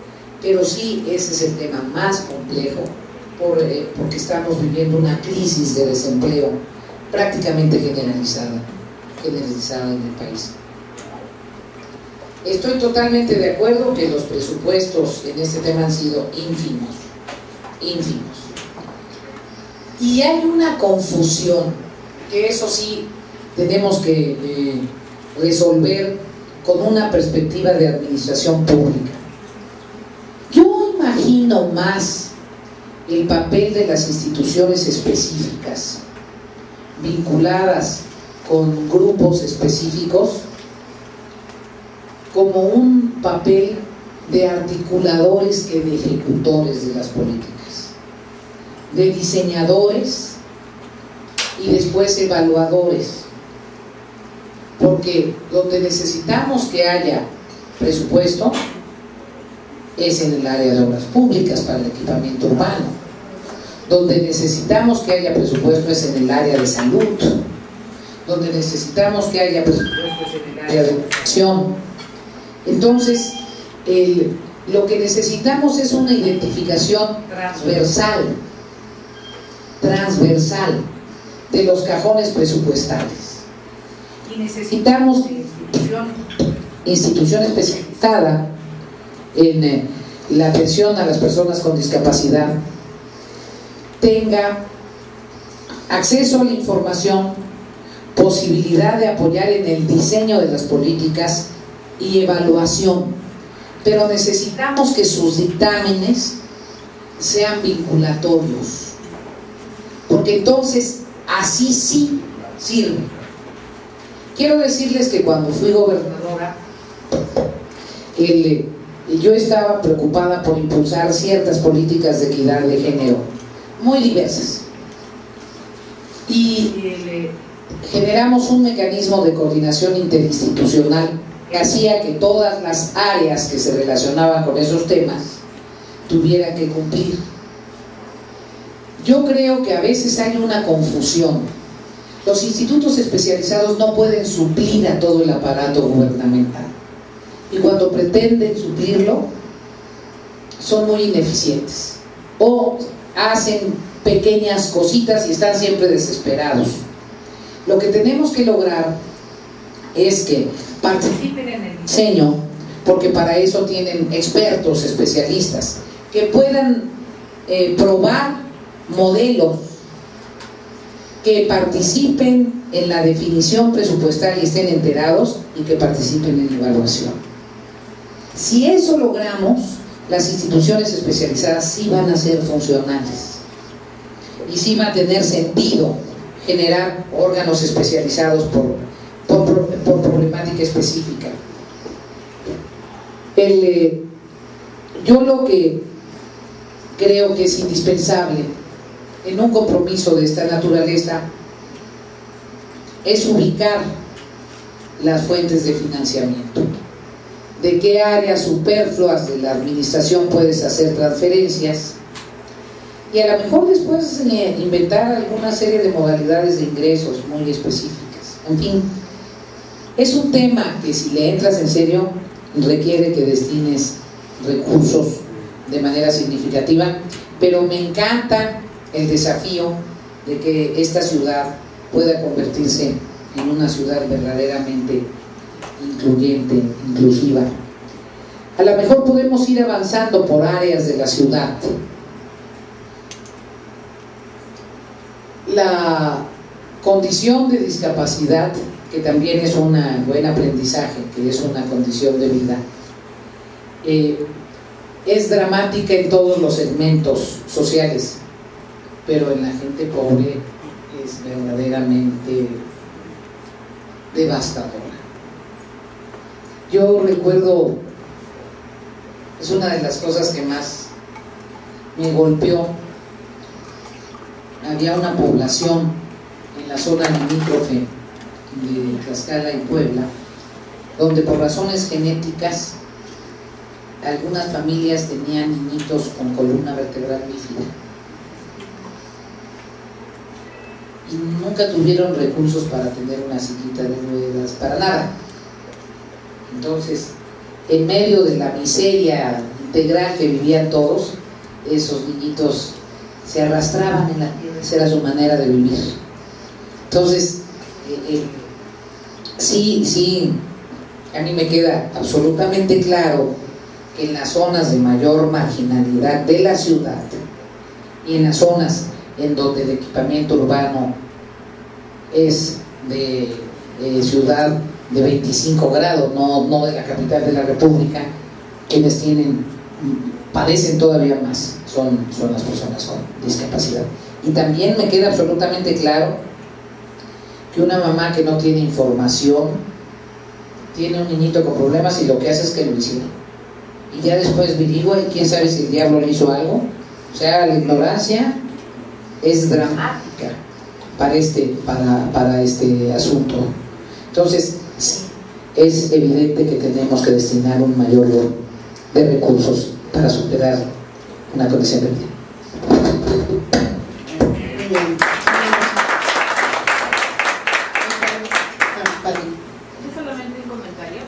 pero sí ese es el tema más complejo porque estamos viviendo una crisis de desempleo prácticamente generalizada en el país. Estoy totalmente de acuerdo que los presupuestos en este tema han sido ínfimos. Y hay una confusión, que eso sí tenemos que resolver con una perspectiva de administración pública. Yo imagino más el papel de las instituciones específicas vinculadas con grupos específicos como un papel de articuladores que de ejecutores de las políticas, de diseñadores y después evaluadores, porque donde necesitamos que haya presupuesto es en el área de obras públicas para el equipamiento urbano, donde necesitamos que haya presupuesto es en el área de salud, donde necesitamos que haya presupuesto es en el área de educación. Entonces, lo que necesitamos es una identificación transversal de los cajones presupuestales. Y necesitamos que institución especializada en la atención a las personas con discapacidad tenga acceso a la información, posibilidad de apoyar en el diseño de las políticas y evaluación, pero necesitamos que sus dictámenes sean vinculatorios, porque entonces así sí sirve. Quiero decirles que cuando fui gobernadora yo estaba preocupada por impulsar ciertas políticas de equidad de género muy diversas y generamos un mecanismo de coordinación interinstitucional que hacía que todas las áreas que se relacionaban con esos temas tuvieran que cumplir. Yo creo que a veces hay una confusión. Los institutos especializados no pueden suplir a todo el aparato gubernamental y cuando pretenden suplirlo son muy ineficientes o hacen pequeñas cositas y están siempre desesperados. Lo que tenemos que lograr es que participen en el diseño, porque para eso tienen expertos, especialistas, que puedan probar modelos, que participen en la definición presupuestal y estén enterados y que participen en la evaluación. Si eso logramos, las instituciones especializadas sí van a ser funcionales y sí va a tener sentido generar órganos especializados por problemática específica. Yo lo que creo que es indispensable en un compromiso de esta naturaleza es ubicar las fuentes de financiamiento, de qué áreas superfluas de la administración puedes hacer transferencias y a lo mejor después inventar alguna serie de modalidades de ingresos muy específicas. En fin, es un tema que si le entras en serio requiere que destines recursos de manera significativa, pero me encanta el desafío de que esta ciudad pueda convertirse en una ciudad verdaderamente incluyente, inclusiva. A lo mejor podemos ir avanzando por áreas de la ciudad. La condición de discapacidad, que también es un buen aprendizaje, que es una condición de vida, es dramática en todos los segmentos sociales, pero en la gente pobre es verdaderamente devastadora. Yo recuerdo, es una de las cosas que más me golpeó. Había una población en la zona limítrofe de Tlaxcala y Puebla, donde por razones genéticas algunas familias tenían niñitos con columna vertebral bífida y nunca tuvieron recursos para tener una sillita de ruedas, para nada. Entonces, en medio de la miseria integral que vivían todos, esos niñitos se arrastraban en la tierra. Esa era su manera de vivir. Entonces, sí, a mí me queda absolutamente claro que en las zonas de mayor marginalidad de la ciudad y en las zonas en donde el equipamiento urbano es de ciudad de 25 grados, no de la capital de la República, quienes padecen todavía más son las personas con discapacidad. Y también me queda absolutamente claro que una mamá que no tiene información tiene un niñito con problemas y lo que hace es que lo hicieron. Y ya después averigua y quién sabe si el diablo le hizo algo. O sea, la ignorancia es dramática para este asunto. Entonces, sí, es evidente que tenemos que destinar un mayor de recursos para superar una condición de vida. Solamente un comentario.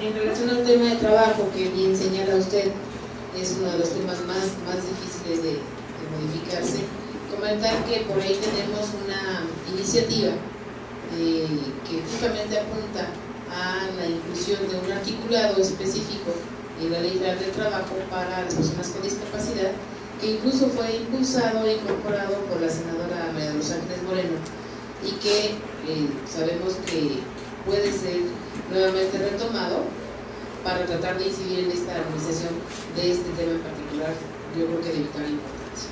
En relación al tema de trabajo que bien señala usted, es uno de los temas más difíciles de modificarse. Comentar que por ahí tenemos una iniciativa que justamente apunta a la inclusión de un articulado específico en la Ley Federal del Trabajo para las personas con discapacidad, que incluso fue impulsado e incorporado por la senadora María de los Ángeles Moreno, y que sabemos que puede ser nuevamente retomado para tratar de incidir en esta armonización de este tema en particular, yo creo que de vital importancia.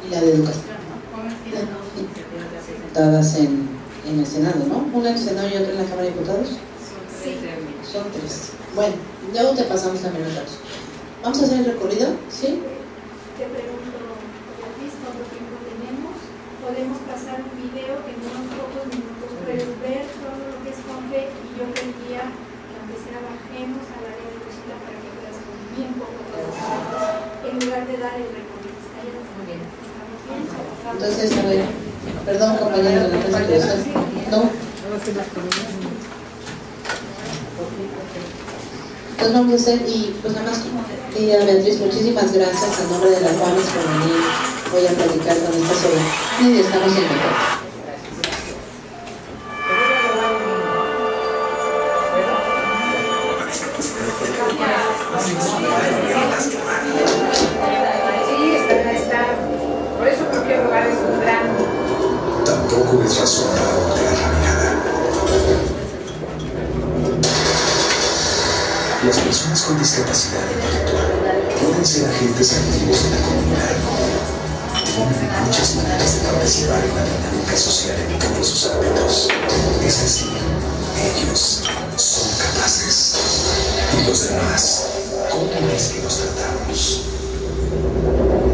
Y la de educación, dadas en el Senado, ¿no? Una en el Senado y otra en la Cámara de Diputados. Sí. Son tres. Bueno, luego te pasamos también los datos. ¿Vamos a hacer el recorrido? ¿Sí? Te pregunto, Beatriz, ¿cuánto tiempo tenemos? Podemos pasar un video que en unos pocos minutos puedes ver todo lo que es CONFE, y yo pediría que aunque sea bajemos al área de música para que puedas ver bien poco todos los datos, en lugar de dar el recorrido. ¿Está bien? ¿Estamos bien? Entonces, a ver, perdón, compañeros de la prensa, ¿no? Entonces vamos a hacer, y pues nada más, Beatriz, muchísimas gracias en nombre de la Juanes por venir hoy a platicar con esta sola. Y estamos en contacto. Por eso cualquier lugar es un gran... Tampoco es razón para voltear la mirada. Las personas con discapacidad intelectual pueden ser agentes activos de la comunidad. Tienen muchas maneras de participar en la dinámica social en todos sus ámbitos. Es decir, ellos son capaces. ¿Y los demás? ¿Cómo es que los tratamos?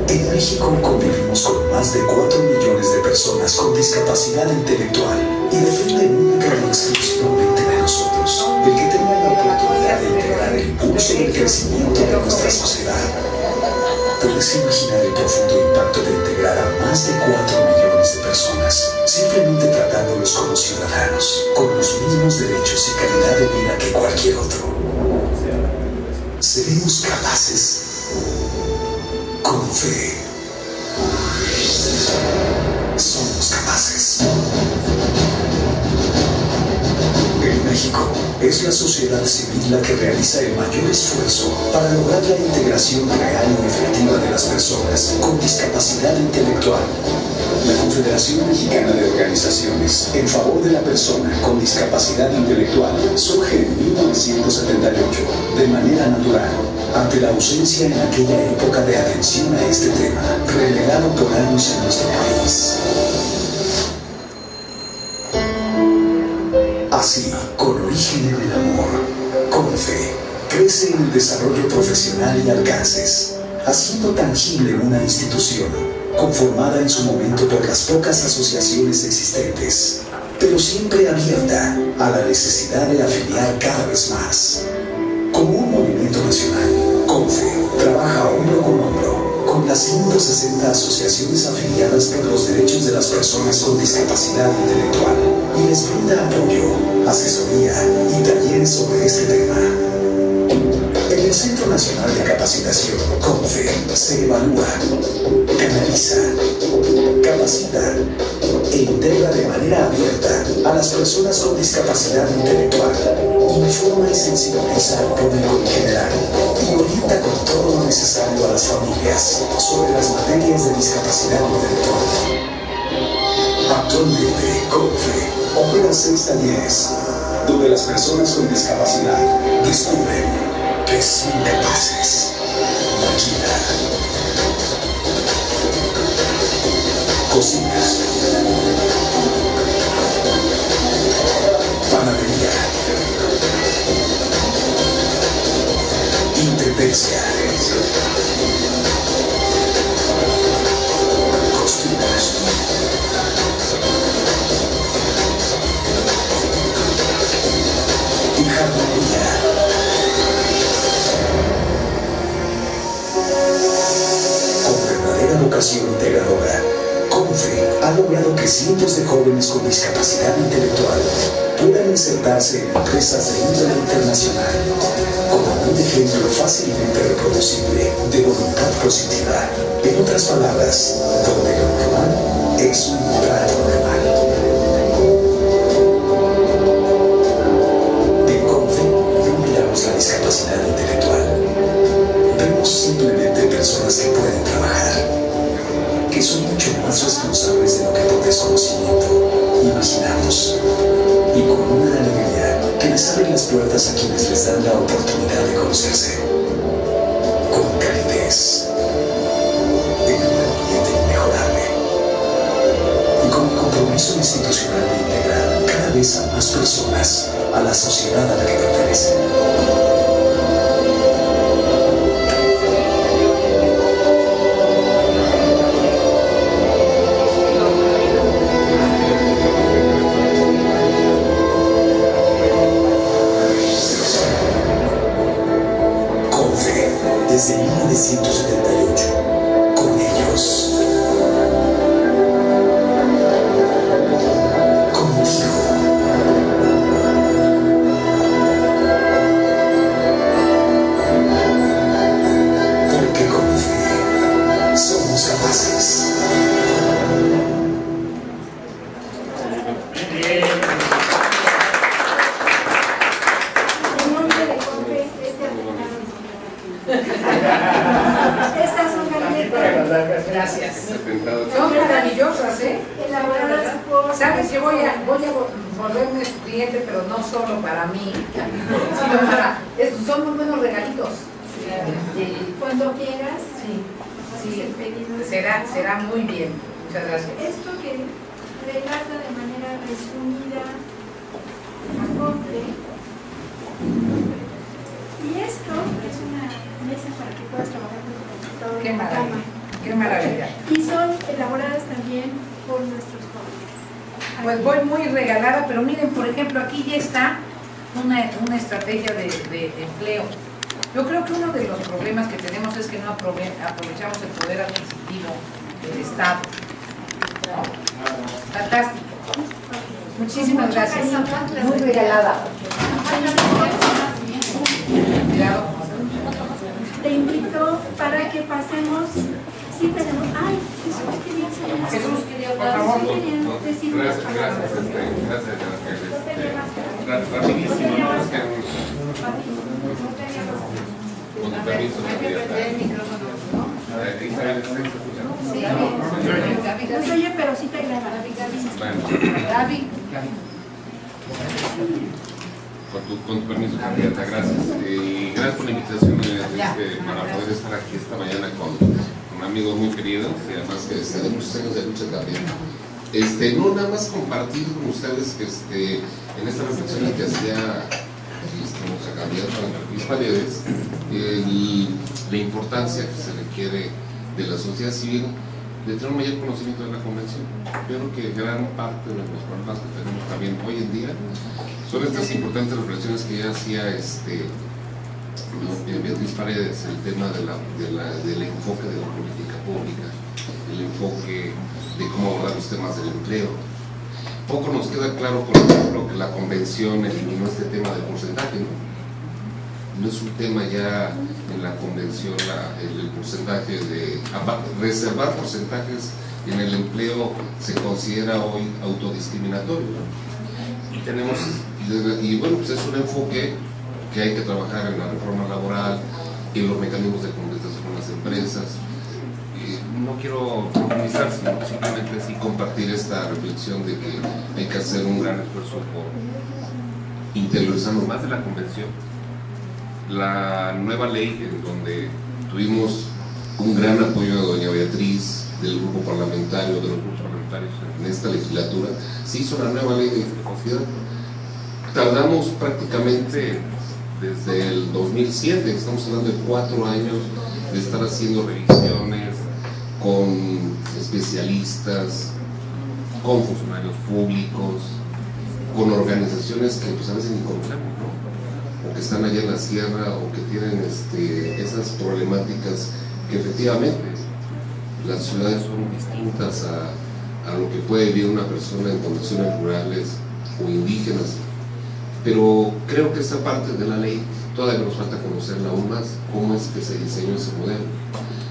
En México convivimos con más de 4 millones de personas con discapacidad intelectual y depende única y exclusivamente de nosotros el que tenga la oportunidad de integrar el impulso del crecimiento de nuestra sociedad. ¿Puedes imaginar el profundo impacto de integrar a más de 4 millones de personas, simplemente tratándolos como ciudadanos, con los mismos derechos y calidad de vida que cualquier otro? ¿Seremos capaces? Con fe. Somos capaces. En México, es la sociedad civil la que realiza el mayor esfuerzo para lograr la integración real y efectiva de las personas con discapacidad intelectual. La Confederación Mexicana de Organizaciones en favor de la persona con discapacidad intelectual surge en 1978 de manera natural, ante la ausencia en aquella época de atención a este tema, relegado por años en nuestro país. Así, con origen en el amor, con fe, crece en el desarrollo profesional y alcances, haciendo tangible una institución, conformada en su momento por las pocas asociaciones existentes, pero siempre abierta a la necesidad de afiliar cada vez más. Como un movimiento nacional, CONFE trabaja hombro con hombro con las 160 asociaciones afiliadas por los derechos de las personas con discapacidad intelectual y les brinda apoyo, asesoría y talleres sobre este tema. En el Centro Nacional de Capacitación, CONFE, se evalúa, canaliza, capacita e integra de manera abierta a las personas con discapacidad intelectual, informa y sensibiliza al público en general y orienta con todo lo necesario a las familias sobre las materias de discapacidad intelectual. Actualmente, CONFE opera 6 talleres donde las personas con discapacidad descubren que son capaces. Maquila, cocina, panadería, intendencia, costura, y jardinería. Vocación integradora, CONFE ha logrado que cientos de jóvenes con discapacidad intelectual puedan insertarse en empresas de índole internacional como un ejemplo fácilmente reproducible de voluntad positiva. En otras palabras, donde lo normal es un trato normal. En CONFE no miramos la discapacidad intelectual, vemos simplemente personas que pueden trabajar, que son mucho más responsables de lo que por desconocimiento imaginamos, y con una alegría que les abre las puertas a quienes les dan la oportunidad de conocerse, con calidez, en un ambiente inmejorable, y con el compromiso institucional de integrar cada vez a más personas a la sociedad a la que pertenecen. Desde 1978, con ellos, contigo, porque CONFE somos capaces. Estas son galletas. Gracias. Son maravillosas, ¿eh? Elaboradas por... Sabes, yo voy a volverme su cliente, pero no solo para mí, sino para... son muy buenos regalitos. Cuando quieras. Sí, será muy bien. Muchas gracias. Esto que relata de manera resumida la CONFE. Y esto es una mesa para que puedas trabajar con tu computador. Qué maravilla, qué maravilla. Y son elaboradas también por nuestros jóvenes. Pues voy muy regalada, pero miren, por ejemplo, aquí ya está una estrategia de empleo. Yo creo que uno de los problemas que tenemos es que no aprovechamos el poder adquisitivo del Estado, ¿no? Fantástico. Muchísimas gracias. Muy regalada. Te invito para que pasemos. Sí, tenemos. Ay, Jesús quería saber. Jesús quería hablar. Por favor. Gracias. Rapidísimo, ¿no? Es que con tu permiso, no se oye, pero sí te graba. Gaby. Con tu permiso, candidata, gracias. Y gracias por la invitación para poder estar aquí esta mañana con amigos muy queridos y además que de muchos años de lucha también. No, nada más compartir con ustedes que en estas reflexiones que hacía nuestra candidata Luis Paredes, la importancia que se requiere de la sociedad civil de tener un mayor conocimiento de la convención. Yo creo que gran parte de los problemas que tenemos también hoy en día son estas importantes reflexiones que ya hacía Beatriz Paredes, el tema del enfoque de la política pública, el enfoque de cómo abordar los temas del empleo. Poco nos queda claro, por ejemplo, que la convención eliminó este tema del porcentaje, ¿no? No es un tema ya en la convención el porcentaje de reservar porcentajes en el empleo se considera hoy autodiscriminatorio, ¿no? Y tenemos, y bueno, pues es un enfoque que hay que trabajar en la reforma laboral, en los mecanismos de compensación con las empresas. No quiero profundizar, sino simplemente sí compartir esta reflexión de que hay que hacer un gran esfuerzo por interiorizarnos más de la convención. La nueva ley, en donde tuvimos un gran apoyo de doña Beatriz, del grupo parlamentario, de los grupos parlamentarios en esta legislatura, se hizo la nueva ley de discapacidad. Tardamos prácticamente desde el 2007, estamos hablando de 4 años de estar haciendo revisiones con especialistas, con funcionarios públicos, con organizaciones que pues a veces ni conocemos, ¿no? O que están allá en la sierra, o que tienen esas problemáticas que efectivamente las ciudades son distintas a lo que puede vivir una persona en condiciones rurales o indígenas. Pero creo que esta parte de la ley todavía nos falta conocerla aún más, cómo es que se diseñó ese modelo.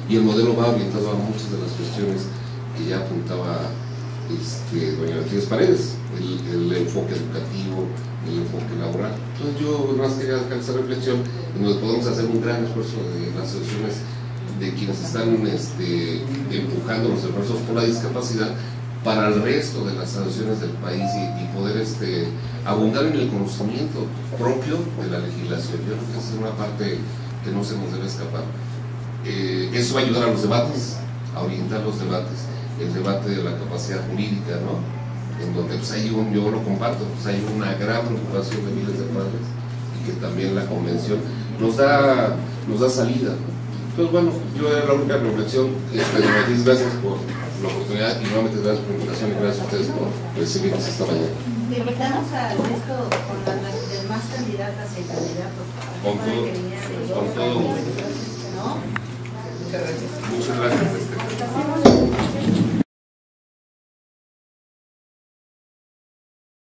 Y el modelo va orientado a muchas de las cuestiones que ya apuntaba doña Beatriz Paredes, el enfoque educativo, el enfoque laboral. Entonces yo más quería dejar esa reflexión en donde podemos hacer un gran esfuerzo de las asociaciones de quienes están empujando los esfuerzos por la discapacidad para el resto de las asociaciones del país y poder abundar en el conocimiento propio de la legislación. Yo creo que esa es una parte que no se nos debe escapar. Eso va a ayudar a los debates, a orientar los debates, el debate de la capacidad jurídica, ¿no? En donde pues yo lo comparto, pues hay una gran preocupación de miles de padres y que también la convención nos da salida. Entonces bueno, yo era la única reflexión. Gracias por la oportunidad y nuevamente gracias por la invitación y gracias a ustedes por recibirnos esta mañana. Te invitamos a esto con las demás candidatas y candidatos. Con todo gusto. ¿No? Muchas gracias.